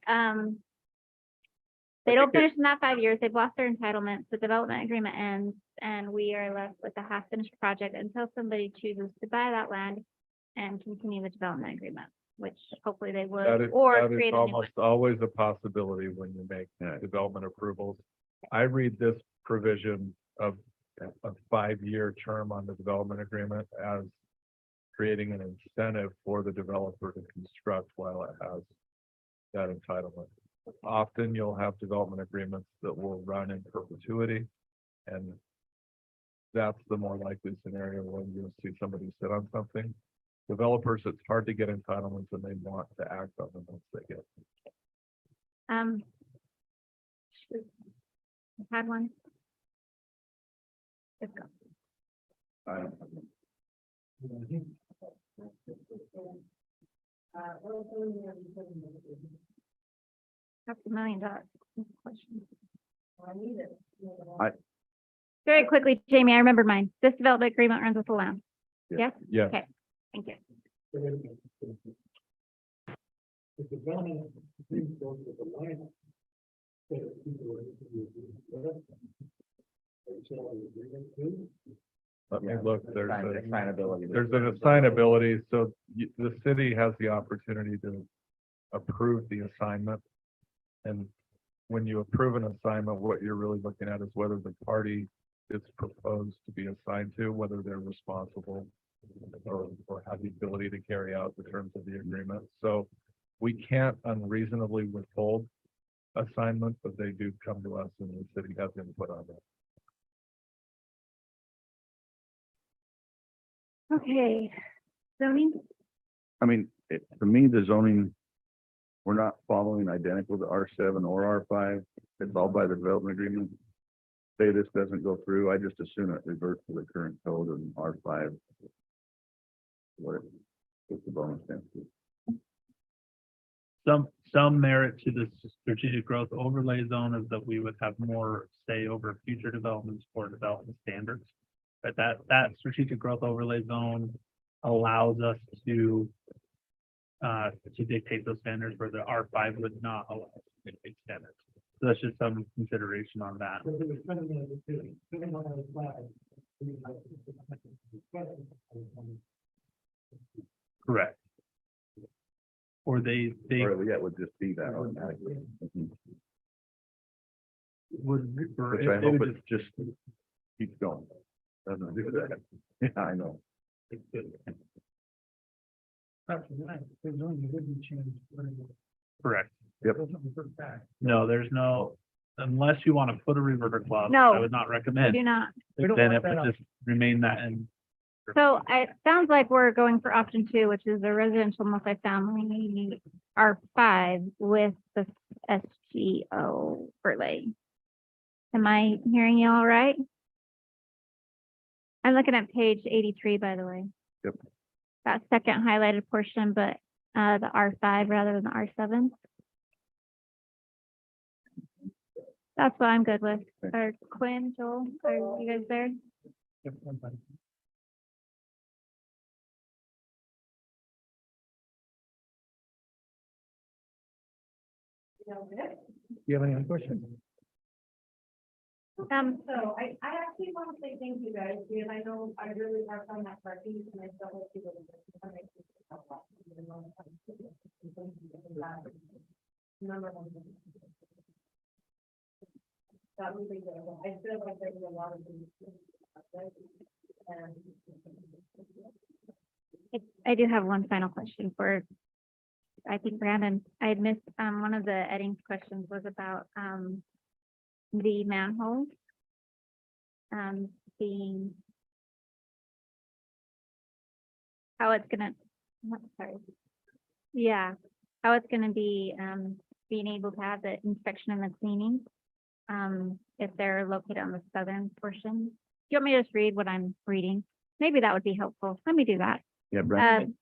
they don't finish in that 5 years, they've lost their entitlements, the development agreement ends, and we are left with a half-finished project until somebody chooses to buy that land and continue the development agreement, which hopefully they That would, is, or that is create a new one. almost always a possibility when you make development approvals. I read this provision of a 5-year term on the development agreement as creating an incentive for the developer to construct while it has that entitlement. Often you'll have development agreements that will run in perpetuity, and that's the more likely scenario when you'll see somebody sit on something. Developers, it's hard to get entitlements and they want to act on them once they get. I had one. Let's go. I don't- That's $1 million. Question. I- Very quickly, Jamie, I remember mine. This development agreement runs with the land. Yeah. Yes, Yeah, Okay. thank you. The development agreement goes with the land. let me look, there's Assignability. there's an assignability, so the city has the opportunity to approve the assignment. And when you approve an assignment, what you're really looking at is whether the party is proposed to be assigned to, whether they're responsible or have the ability to carry out the terms of the agreement. So we can't unreasonably withhold assignments, but they do come to us and the city has input on that. Okay. Zoning, I mean, to me, the zoning, we're not following identical to R7 or R5. It's all by the development agreement. Say this doesn't go through, I just assume it reverts to the current code in R5. What it's the bonus density. Some merit to the strategic growth overlay zone is that we would have more say over future developments for development standards. But that strategic growth overlay zone allows us to dictate those standards where the R5 would not allow us to dictate standards. So that's just some consideration on that. Correct. Or they Or yeah, it would just be that automatically. Mhm. would. or Which it- I it hope would it just keeps going. Doesn't do that. Yeah, I know. Correct. Yep. No, there's no, unless you want to put a reverter clause. No. I would not I recommend. do not. Then it would just remain that and So it sounds like we're going for option 2, which is a residential multifamily R5 with the SGO overlay. Am I hearing you all right? I'm looking at page 83, by the way. Yep. That second highlighted portion, but the R5 rather than the R7. That's what I'm good with. Or Quinn, Joel, are you guys there? Do you have any other questions? So I actually want to say thank you guys, because I know I really worked on that parking and I still hope you will. Number one. That would be good. I feel like there's a lot of things. And I do have one final question for, I think Brandon, I had missed, one of the Eddings questions was about, the manholes. Being. How it's gonna, sorry. Yeah, how it's gonna be, being able to have the inspection and the cleaning. If they're located on the southern portion. Do you want me to just read what I'm reading? Maybe that would be helpful. Let me do that. Yeah, Brent.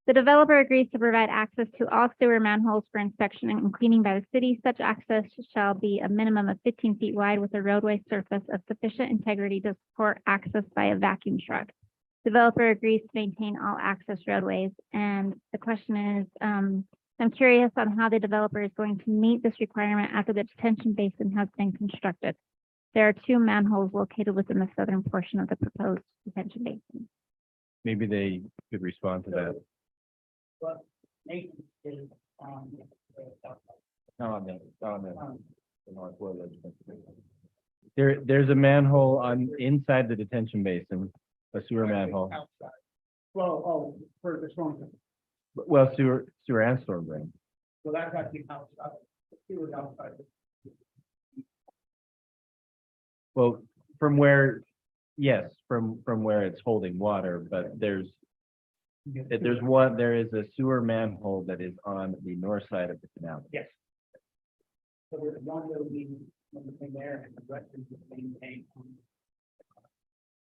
The developer agrees to provide access to all sewer manholes for inspection and cleaning by the city. Such access shall be a minimum of 15 feet wide with a roadway surface of sufficient integrity to support access by a vacuum truck. Developer agrees to maintain all access roadways. And the question is, I'm curious on how the developer is going to meet this requirement after the detention basin has been constructed. There are 2 manholes located within the southern portion of the proposed detention basin. Maybe they could respond to that. But Nate is, Not on the north Woodlands. There's a manhole on inside the detention basin, a sewer manhole. well, for the storm. Well, sewer and storm drain. So that's actually outside. It was outside. Well, from where, yes, from where it's holding water, but there is a sewer manhole that is on the north side of the canal. Yes. So there's one that will be in there and the rest is the same thing.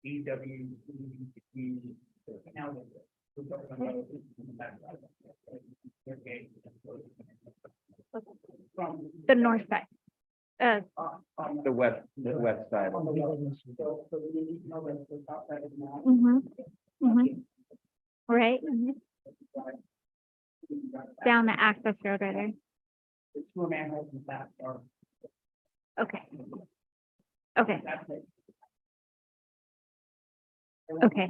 EW. Now. We're talking about it in the backside. Okay. From. The north side. The west side. On the west, so we need to know that the top side is now. Right. Down the access road right there. The sewer manholes in the back are. Okay. Okay, That's it. okay,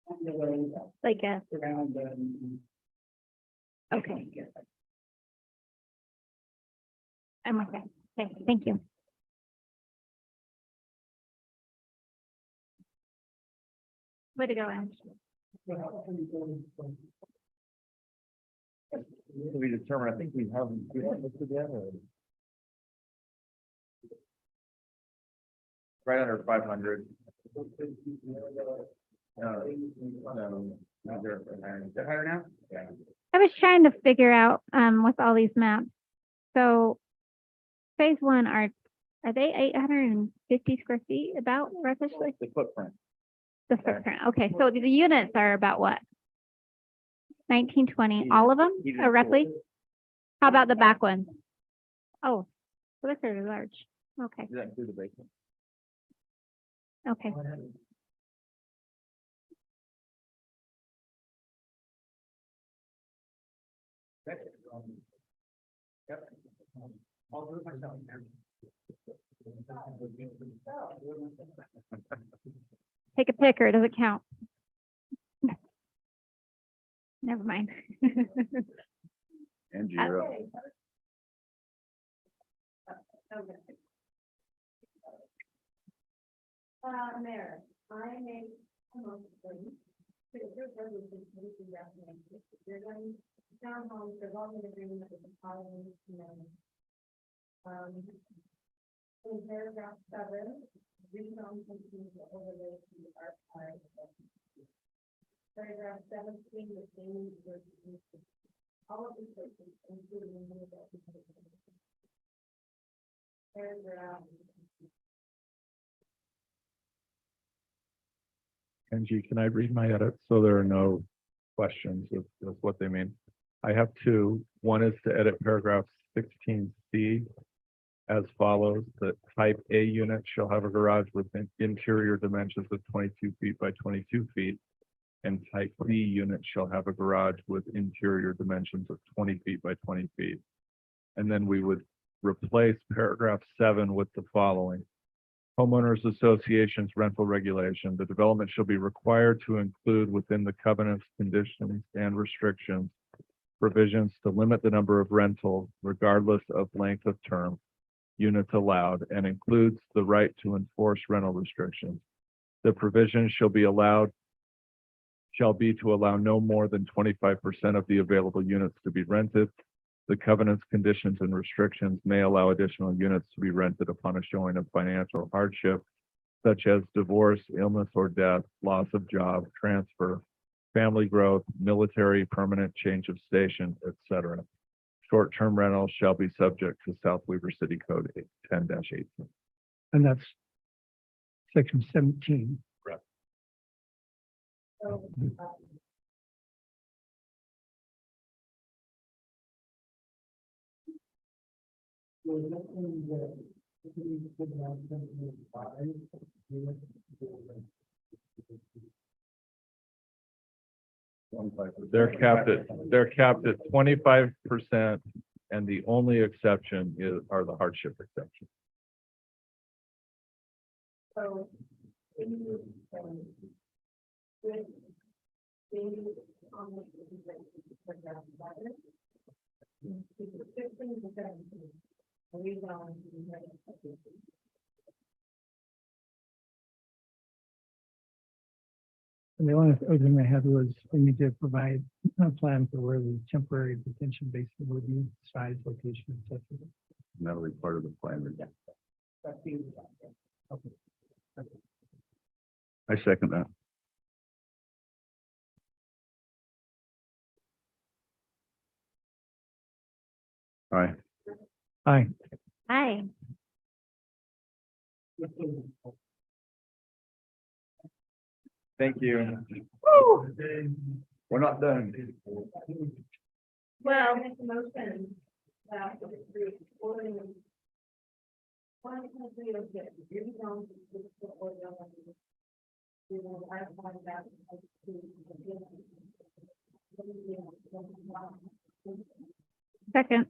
On the way like, around the. okay, I'm okay. Okay, thank you. Way to go, Ange. We determined, I think we have this together. Right under 500. Is that higher now? Yeah. I was trying to figure out, with all these maps. So phase 1 are they 850 square feet about roughly? The footprint. The footprint, okay, so the units are about what? 1920, all of them, or roughly? How about the back ones? Oh, so that's very large, okay, Does that include the basement? okay. Take a picker, does it count? Never mind. And you're up. Mayor, I make a motion to approve resolution 22-19. You're going townhome development agreement with the following amendments. In paragraph 7, rezone continues to overlay to the R5. Paragraph 17, the same word used. All of these places, including the new paragraph. Angie, can I read my edits so there are no questions of what they mean? I have 2. One is to edit paragraph 16C as follows: that type A unit shall have a garage with interior dimensions of 22 feet by 22 feet. And type B unit shall have a garage with interior dimensions of 20 feet by 20 feet. And then we would replace paragraph 7 with the following. Homeowners Association's rental regulation, the development shall be required to include within the covenants, conditions, and restrictions provisions to limit the number of rentals regardless of length of term, units allowed, and includes the right to enforce rental restrictions. The provision shall be to allow no more than 25% of the available units to be rented. The covenants, conditions, and restrictions may allow additional units to be rented upon a showing of financial hardship, such as divorce, illness or death, loss of job, transfer, family growth, military, permanent change of station, etc. Short-term rentals shall be subject to South Weaver City Code 10-18. And that's section 17. They're capped at 25%, and the only exception are the hardship exceptions. So. And the only other thing I had was we need to provide a plan for where the temporary detention basin would be, size, location, et cetera. And that'll be part of the plan. I second that. Aye. Aye. Hi. Thank you. We're not done. Well, make a motion. Ordering. One, two, three, okay. You don't. You will, I find that. Second.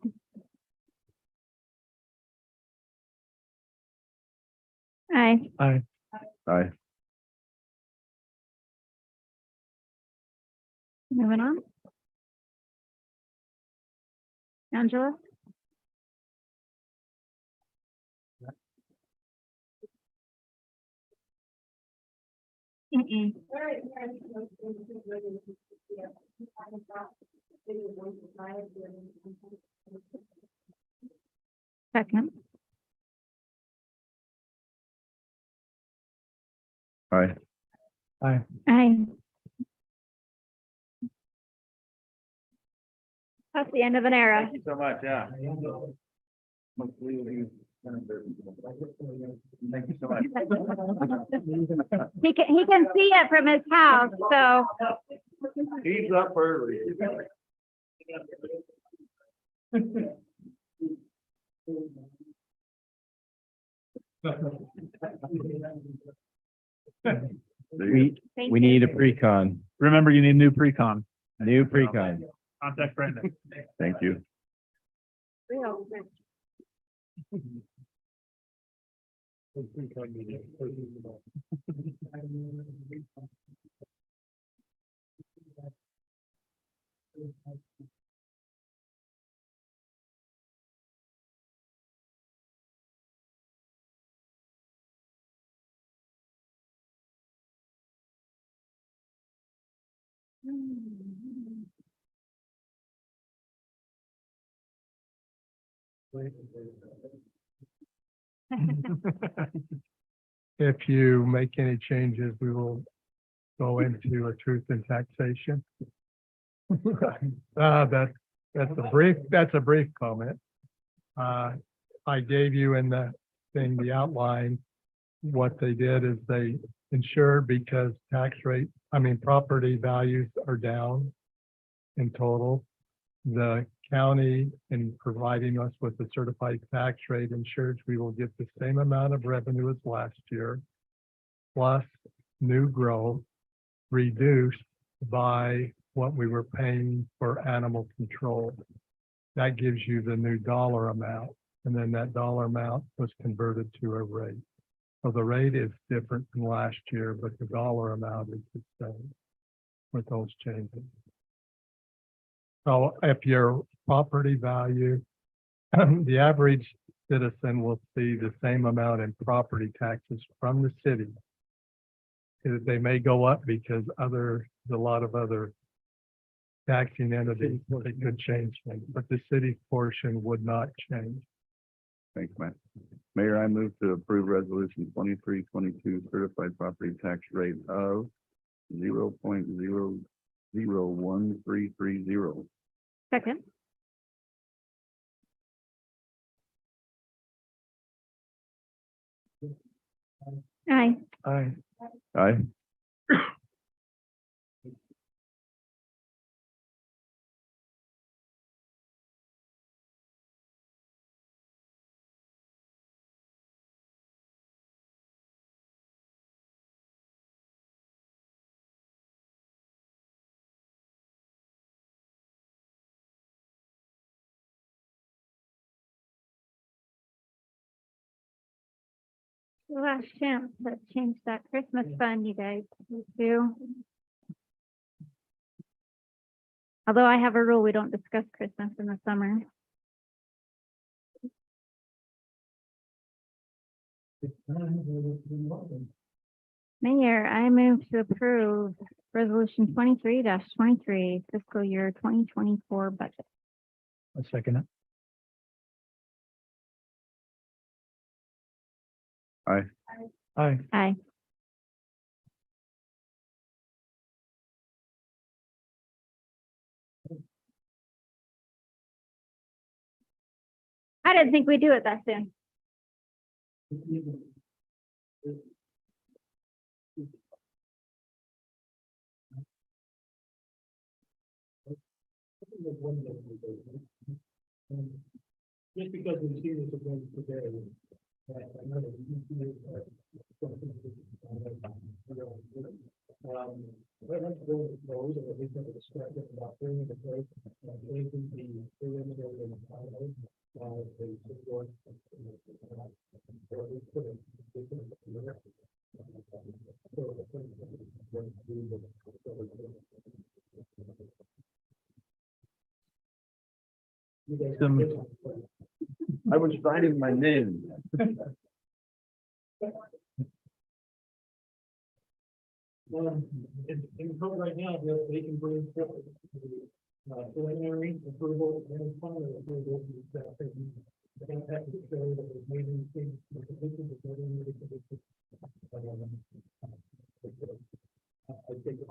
Aye. Aye. Aye. Moving on. Angela? Mm-mm. Second. Aye. Aye. Aye. That's the end of an era. Thank you so much, yeah. Thank you so much. He can see it from his house, so. He's up early. We need a pre-con, Remember, you need new pre-con. new pre-con. Contact Brandon. Thank you. If you make any changes, we will go into a truth and taxation. That's a brief comment. I gave you in the thing, the outline, what they did is they ensured because property values are down in total. The county, in providing us with the certified tax rate, ensures we will get the same amount of revenue as last year, plus new growth reduced by what we were paying for animal control. That gives you the new dollar amount, and then that dollar amount was converted to a rate. So the rate is different from last year, but the dollar amount is the same with those changes. So if your property value, the average citizen will see the same amount in property taxes from the city. They may go up because there's a lot of other taxing entities, they could change things, but the city portion would not change. Thanks, Matt. Mayor, I move to approve resolution 2322 certified property tax rate of 0.001330. Second. Aye. Aye. Aye. Last chance to change that Christmas fund, you guys do. Although I have a rule, we don't discuss Christmas in the summer. Mayor, I move to approve resolution 23-23 fiscal year 2024 budget. A second. Aye. Aye. Aye. I didn't think we'd do it that soon. Just because we've seen this again today. I was writing my name. In code right now, they can bring forward preliminary approval and final approval. They don't have to show that it's made any changes to the condition, but they're in the condition. I think the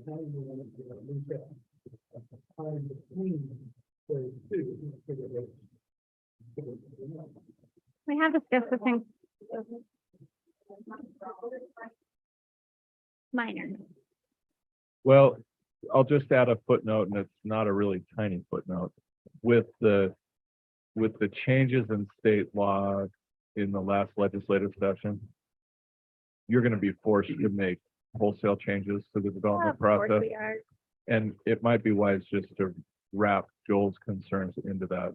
county will want to at least have time between those two. We have discussed the thing. Minor. Well, I'll just add a footnote, and it's not a really tiny footnote. With the changes in state law in the last legislative session, you're going to be forced to make wholesale changes to the development Of course process. we are. And it might be wise just to wrap Joel's concerns into that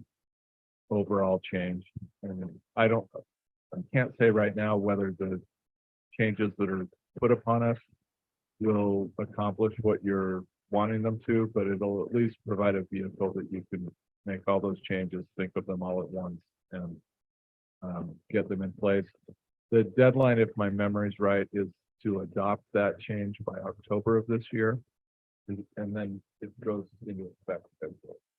overall change. And I can't say right now whether the changes that are put upon us will accomplish what you're wanting them to, but it'll at least provide a vehicle that you can make all those changes, think of them all at once, and get them in place. The deadline, if my memory's right, is to adopt that change by October of this year. And then it goes into effect. Is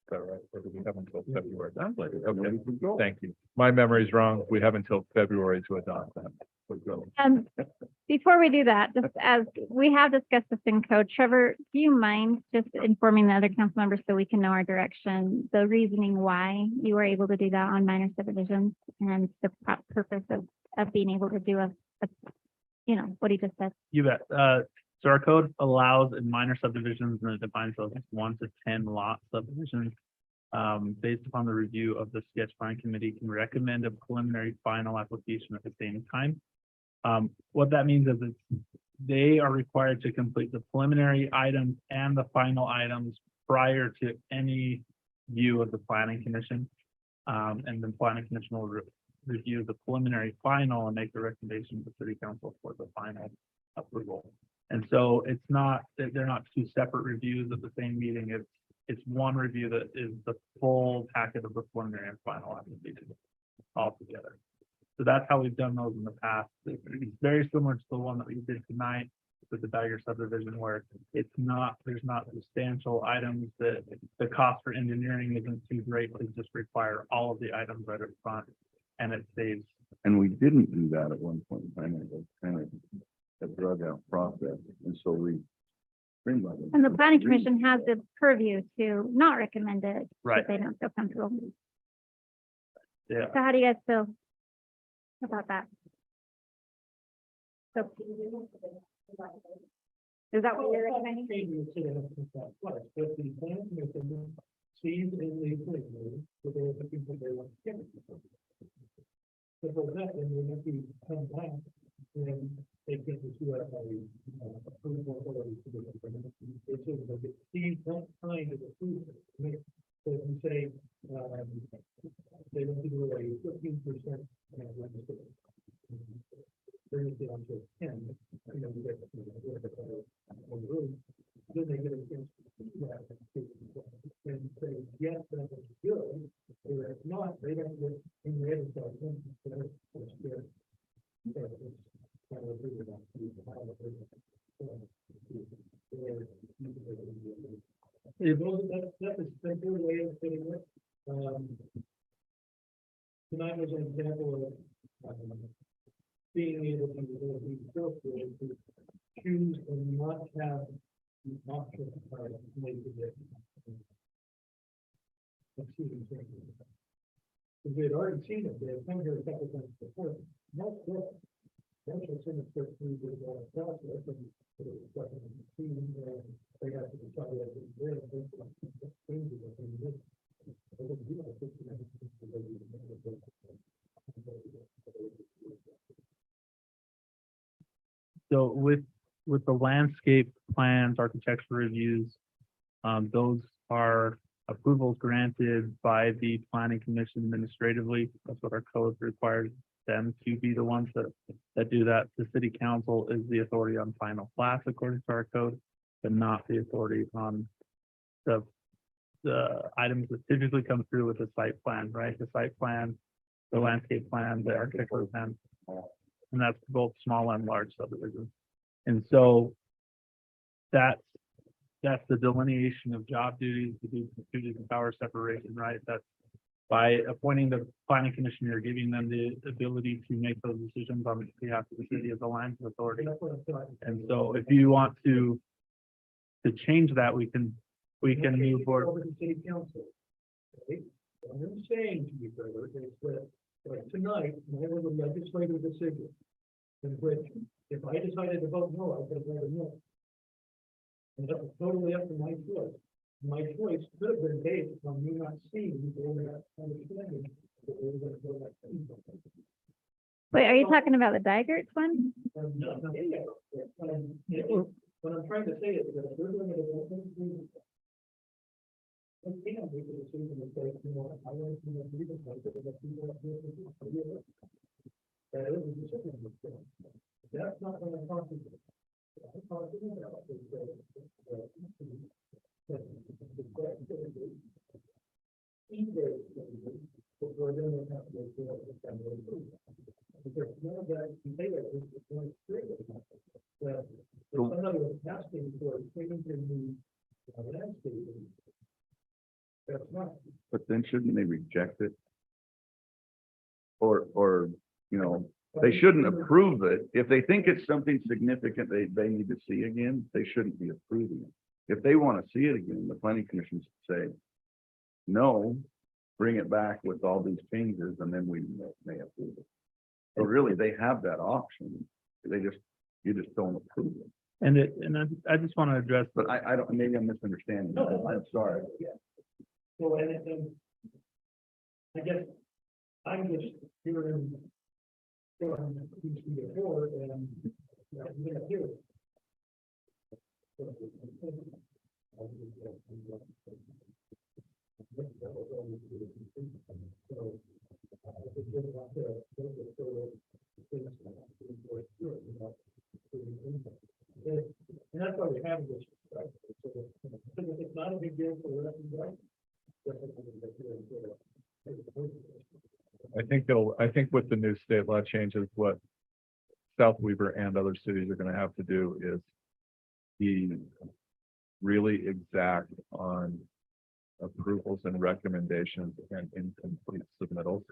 that right? Or do we have until February? Okay, thank you. My memory's wrong. We have until February to adopt that. Before we do that, just as we have discussed this in code, Trevor, do you mind just informing the other council members so we can know our direction, the reasoning why you were able to do that on minor subdivisions and the purpose of being able to do you know, what he just said? You bet. So our code allows in minor subdivisions, and it defines those as 1 to 10 lot subdivisions. Based upon the review of the sketch plan committee, can recommend a preliminary final application at the same time. What that means is they are required to complete the preliminary items and the final items prior to any view of the planning commission. And the planning commission will review the preliminary final and make the recommendation to the city council for the final approval. And so it's not, they're not two separate reviews at the same meeting. it's one review that is the full packet of the preliminary and final application altogether. So that's how we've done those in the past. It's very similar to the one that we did tonight with the Dagger subdivision, where it's not, there's not substantial items that the cost for engineering isn't too great, to just require all of the items right up front, and it saves. And we didn't do that at one point in time. It was kind of a drug out process. And so we. streamlined it. And the planning commission has the purview to not recommend it Right. if they don't feel comfortable. Yeah. So how do you guys feel about that? So, is that what you're recommending? Sees in the plan, that they're looking for their one. So for that, then we have to come back, and they get the two approval for the. It's sort of like it sees that kind of approval. So if you say, they want to do a 15%. Bring it down to 10, you know, we get, on the road, then they get a chance to do that. And say, yes, that's good, or if not, they don't get in the other side. It's good. So it's kind of a bigger one. That's a simple way of putting it. Tonight was an example of, being able to choose and not have the option of making it. Because we had already seen it, they had come here a couple times before, most of them should send it through the process and they have to decide that it's there. So with the landscape plans, architectural reviews, those are approvals granted by the planning commission administratively. That's what our code requires them to be the ones that do that. The city council is the authority on final plats according to our code, but not the authority on the items that typically come through with the site plan, right? The site plan, the landscape plan, the architectural plan. And that's both small and large subdivisions. And so that's the delineation of job duties, the duties and power separation, right? That's by appointing the planning commission, you're giving them the ability to make those decisions on behalf of the city as a land authority. And so if you want to change that, we can move forward. Over to city council. Okay, what I'm saying to you, brother, is that, tonight, I have a legislative decision. In which, if I decided to vote no, I could have voted no. And that was totally up to my choice. My choice could have been based on me not seeing or not understanding that they were going to go that thing. Wait, are you talking about the Digert one? What I'm trying to say is that if we're going to. We can't make a decision and say, you know, I want to be a legal type of that people are doing it. That is a decision. That's not what I'm talking about. I'm talking about we're going to have to do it. Because none of that, you say that it's going to create that. So another asking for a change in the landscape. That's not. But then shouldn't they reject it? Or, you know, they shouldn't approve it. If they think it's something significant they need to see again, they shouldn't be approving it. If they want to see it again, the planning commission should say, no, bring it back with all these changes, and then we may approve it. So really, they have that option. You just don't approve it. And I just want to address, But I don't, maybe I'm misunderstanding. No. I'm sorry. So, and I guess I'm just hearing from before and I'm gonna hear it. And that's why we have this. Right? So it's not a big deal for I think with the new state law changes, what South Weaver and other cities are gonna have to do is be really exact on approvals and recommendations and incomplete submittals.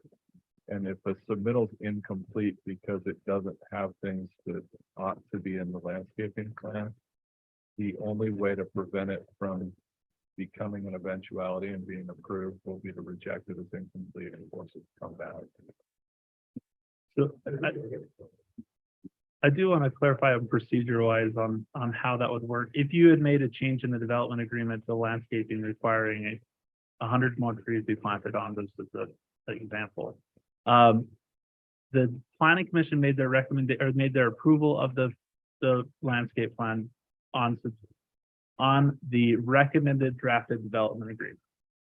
And if a submittal's incomplete because it doesn't have things that ought to be in the landscaping plan, the only way to prevent it from becoming an eventuality and being approved will be to reject it as incomplete and force it to come back. So I do want to clarify procedure wise on how that would work. If you had made a change in the development agreement to landscaping requiring 100 more trees be planted on this as an example. The planning commission made their recommendation or made their approval of the landscape plan on the recommended drafted development agreement.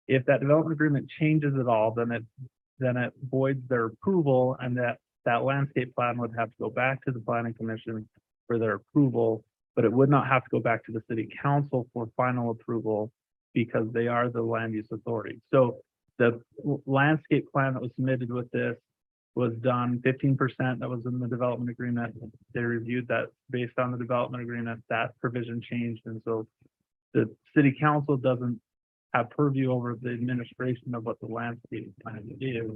If that development agreement changes at all, then it voids their approval, and that landscape plan would have to go back to the planning commission for their approval, but it would not have to go back to the city council for final approval because they are the land use authority. So the landscape plan that was submitted with this was done 15%, that was in the development agreement. They reviewed that based on the development agreement, that provision changed. And so the city council doesn't have purview over the administration of what the landscape plan is.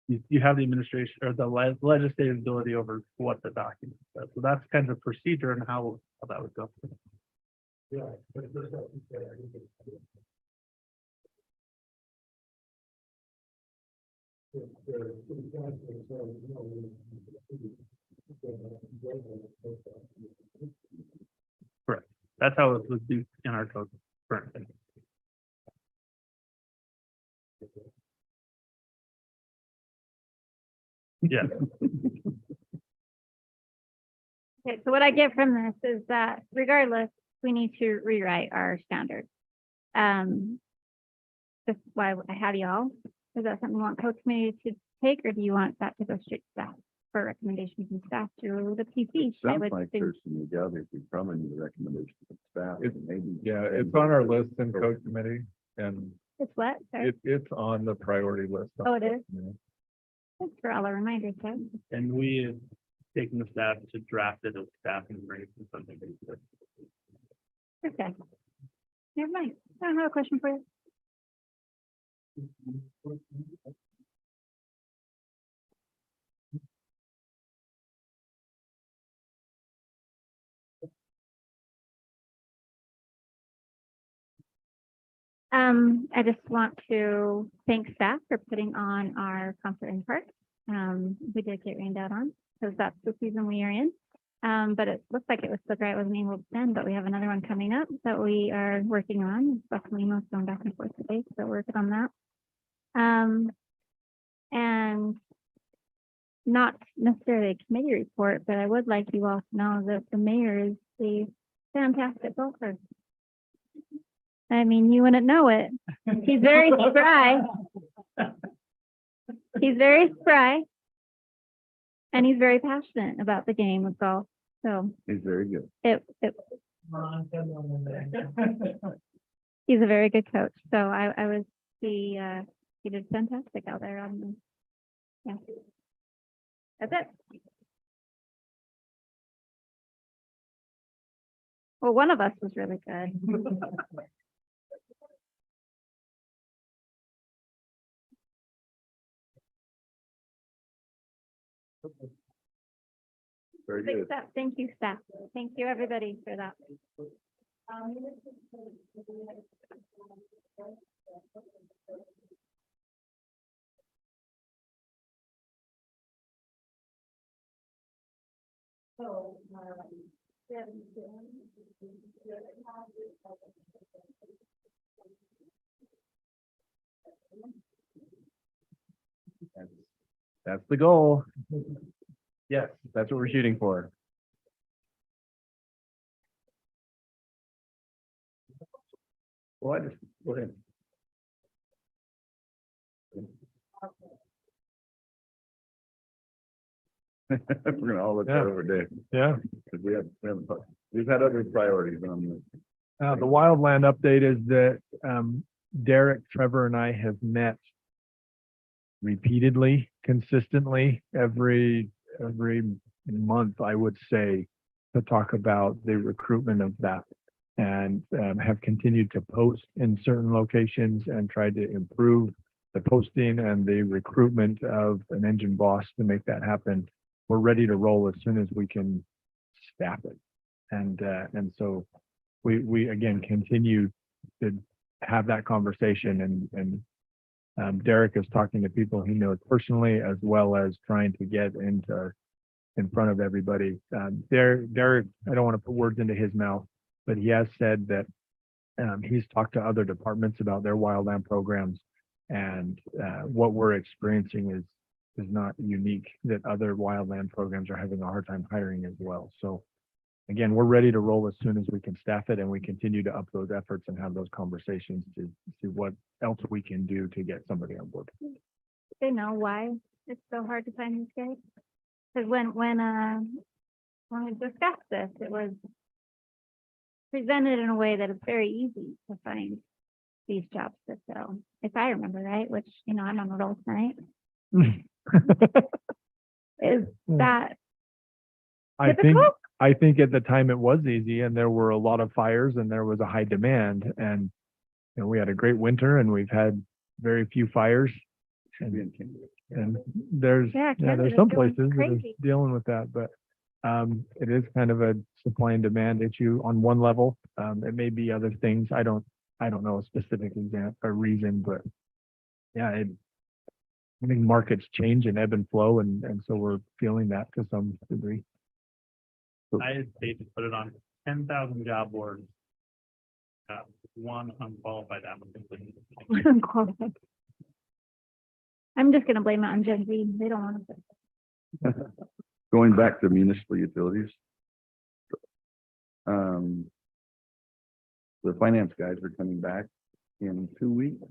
You have the administration or the legislative ability over what the document says. So that's kind of the procedure and how that would go. Correct. That's how it would be in our code currently. Yeah. Okay, so what I get from this is that regardless, we need to rewrite our standards. That's why I have y'all. Is that something you want code committee to take, or do you want that to go straight to staff for recommendations from staff to the PC? I Sounds would like think- there's some legality from the recommendation of staff. It's- Maybe. Yeah, it's on our list in code committee, and It's what? Sorry. it's on the priority list. Oh, it is? Yeah. Thanks for all the reminders, guys. And we have taken the staff to draft it as staff and bring it to something. Okay. Never mind. I don't have a question for you. I just want to thank staff for putting on our concert in park. We did get rained out on, because that's the season we are in. But it looks like it was so great, I wasn't able to attend, but we have another one coming up that we are working on. Buckley emails going back and forth today, so working on that. And not necessarily a committee report, but I would like you all to know that the mayor is a fantastic golfer. I mean, you wouldn't know it. He's very spry. He's very spry. And he's very passionate about the game of golf. So He's very good. he's a very good coach. So he did fantastic out there on the, yeah. That's it. Well, one of us was really good. Very Big good. step. Thank you, staff. Thank you, everybody, for that. That's the goal. Yes, that's what we're shooting for. Well, I just, go ahead. We're gonna all look that Yeah. over there, Yeah. because we've had other priorities on this. The wildland update is that, Derek, Trevor, and I have met repeatedly, consistently, every month, I would say, to talk about the recruitment of that. And have continued to post in certain locations and tried to improve the posting and the recruitment of an engine boss to make that happen. We're ready to roll as soon as we can staff it. And so we again continue to have that conversation and Derek is talking to people he knows personally as well as trying to get in front of everybody. Derek, I don't want to put words into his mouth, but he has said that he's talked to other departments about their wildland programs. And what we're experiencing is not unique, that other wildland programs are having a hard time hiring as well. So again, we're ready to roll as soon as we can staff it, and we continue to up those efforts and have those conversations to see what else we can do to get somebody on board. They know why it's so hard to find these guys? Because when we discussed this, it was presented in a way that it's very easy to find these jobs to fill, if I remember right, which, you know, I'm on a roll tonight. Is that typical? I think at the time it was easy and there were a lot of fires and there was a high demand and, you know, we had a great winter and we've had very few fires. And there's Canada's some going places that are crazy. dealing with that, but it is kind of a supply and demand issue on one level. It may be other things. I don't know a specific example or reason, but yeah, I think markets change and ebb and flow, and so we're feeling that to some degree. I hate to put it on 10,000 job boards. One unqualified applicant. Unqualified. I'm just gonna blame it on Gen Z. They don't want to. Going back to municipal utilities. The finance guys are coming back in 2 weeks.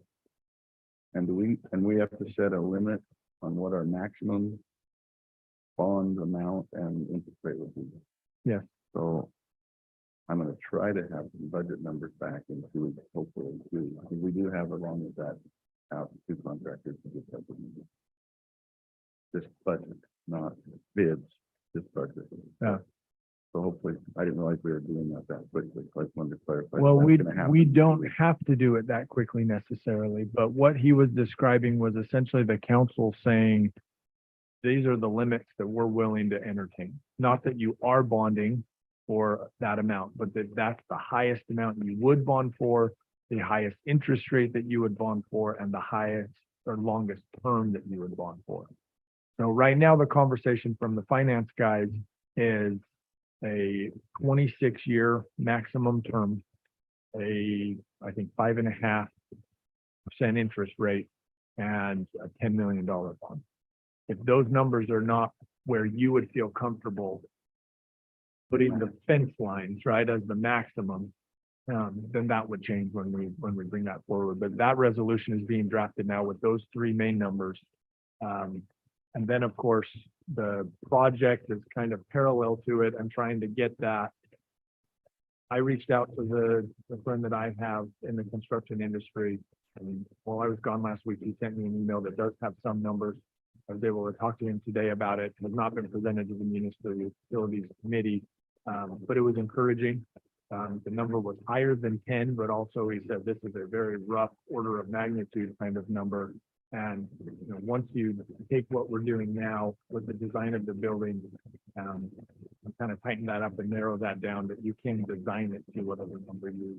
And we have to set a limit on what our maximum bond amount and interest rate would be. Yeah. So I'm gonna try to have some budget numbers back in 2 weeks, hopefully, too. We do have along with that out to contractors to get that. This budget, not bids, this budget. Yeah. So hopefully, I didn't realize we were doing that quickly. So I just wanted to clarify. Well, that's we gonna happen. don't have to do it that quickly necessarily, but what he was describing was essentially the council saying, these are the limits that we're willing to entertain. Not that you are bonding for that amount, but that's the highest amount you would bond for, the highest interest rate that you would bond for, and the highest or longest term that you would bond for. So right now, the conversation from the finance guys is a 26-year maximum term, I think 5.5% interest rate, and a $10 million bond. If those numbers are not where you would feel comfortable putting the fence lines, right, as the maximum, then that would change when we bring that forward. But that resolution is being drafted now with those three main numbers. And then, of course, the project is kind of parallel to it and trying to get that. I reached out to the friend that I have in the construction industry. And while I was gone last week, he sent me an email that does have some numbers. I was able to talk to him today about it. It has not been presented to the Municipal Utilities Committee, but it was encouraging. The number was higher than 10, but also he said this is a very rough order of magnitude kind of number. And you know, once you take what we're doing now with the design of the building, kind of tighten that up and narrow that down, that you can design it to whatever number you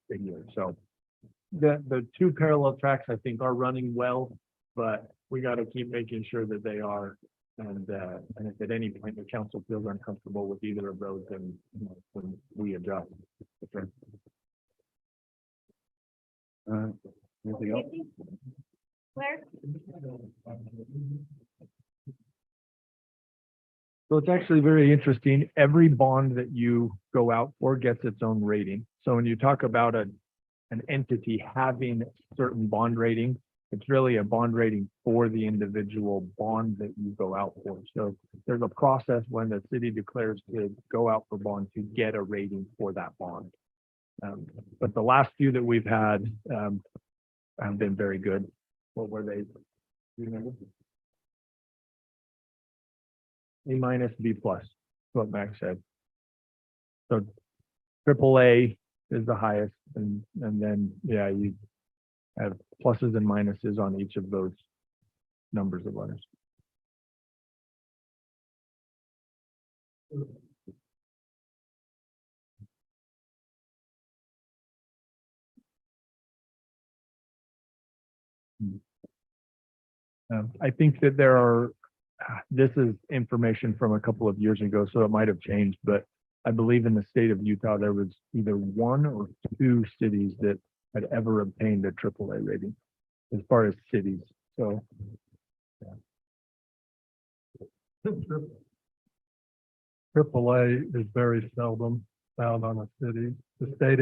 figure. So the two parallel tracks, I think, are running well, but we got to keep making sure that they are. And if at any point the council feels uncomfortable with either of those, then you know, when we adjust. Okay. Anything else? Where? So it's actually very interesting. Every bond that you go out for gets its own rating. So when you talk about an entity having certain bond rating, it's really a bond rating for the individual bond that you go out for. So there's a process when the city declares to go out for bond to get a rating for that bond. But the last few that we've had, have been very good. What were they? Do you remember? A minus, B plus, what Max said. So AAA is the highest and then, yeah, you have pluses and minuses on each of those numbers of letters. I think that there are, this is information from a couple of years ago, so it might have changed, but I believe in the state of Utah, there was either one or two cities that had ever obtained a AAA rating as far as cities. So AAA is very seldom found on a city. The state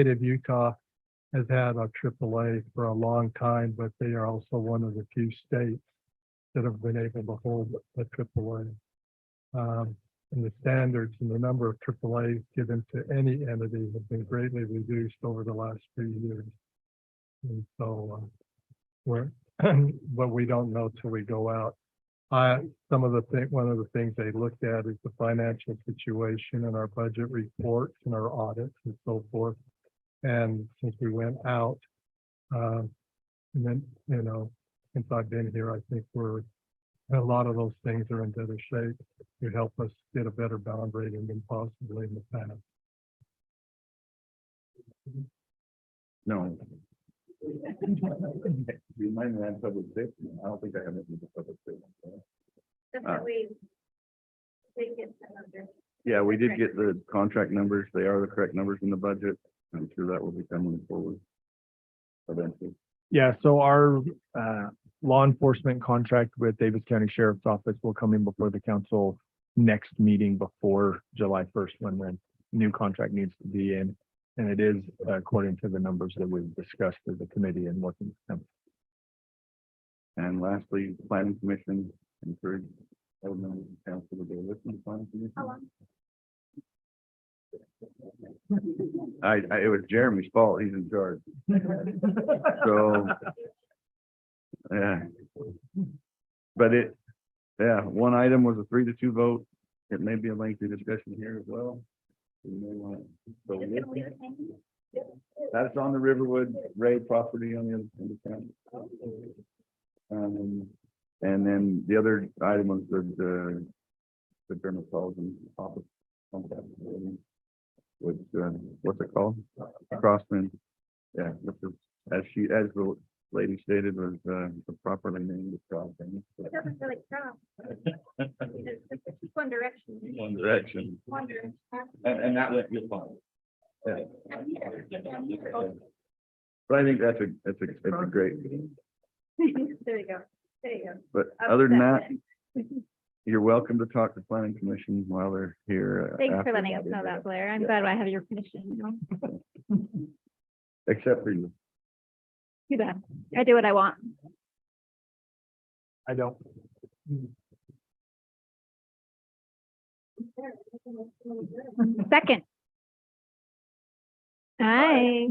of Utah has had a AAA for a long time, but they are also one of the few states that have been able to hold a AAA. And the standards and the number of AAAs given to any entity have been greatly reduced over the last few years. And so but we don't know till we go out. One of the things they looked at is the financial situation and our budget reports and our audits and so forth. And since we went out, and then, since I've been here, I think a lot of those things are in better shape to help us get a better bond rating than possibly in the past. No. Remind me on public safety. I don't think I have anything to public safety. Definitely. Take it another. Yeah, we did get the contract numbers. They are the correct numbers in the budget. I'm sure that will be coming forward eventually. yeah, so our law enforcement contract with Davis County Sheriff's Office will come in before the council next meeting before July 1st, when the new contract needs to be in. And it is according to the numbers that we've discussed as a committee and working with them. And lastly, the planning commission encourage members of the council to go listen to the planning commission. How long? It was Jeremy's fault. He's in charge. So, yeah. But one item was a 3-2 vote. It may be a lengthy discussion here as well. You may want to go Just with gonna leave it hanging? That's on the Riverwood Ray property on the other side of town. And then the other item was the dermatology office. Which, what's it called? Crossman. Yeah, which is, as the lady stated, was the properly named Crossman. It doesn't really crop. It's just one direction. One Direction. One direction. And that went just fine. Yeah. Down here. But I think that's a great, There you go. There you go. but other than that, you're welcome to talk to planning commission while they're here. Thanks for after letting us know that, Blair. I'm glad I have your permission, Except for you. Too bad. I do what I want. I don't. Second. Aye.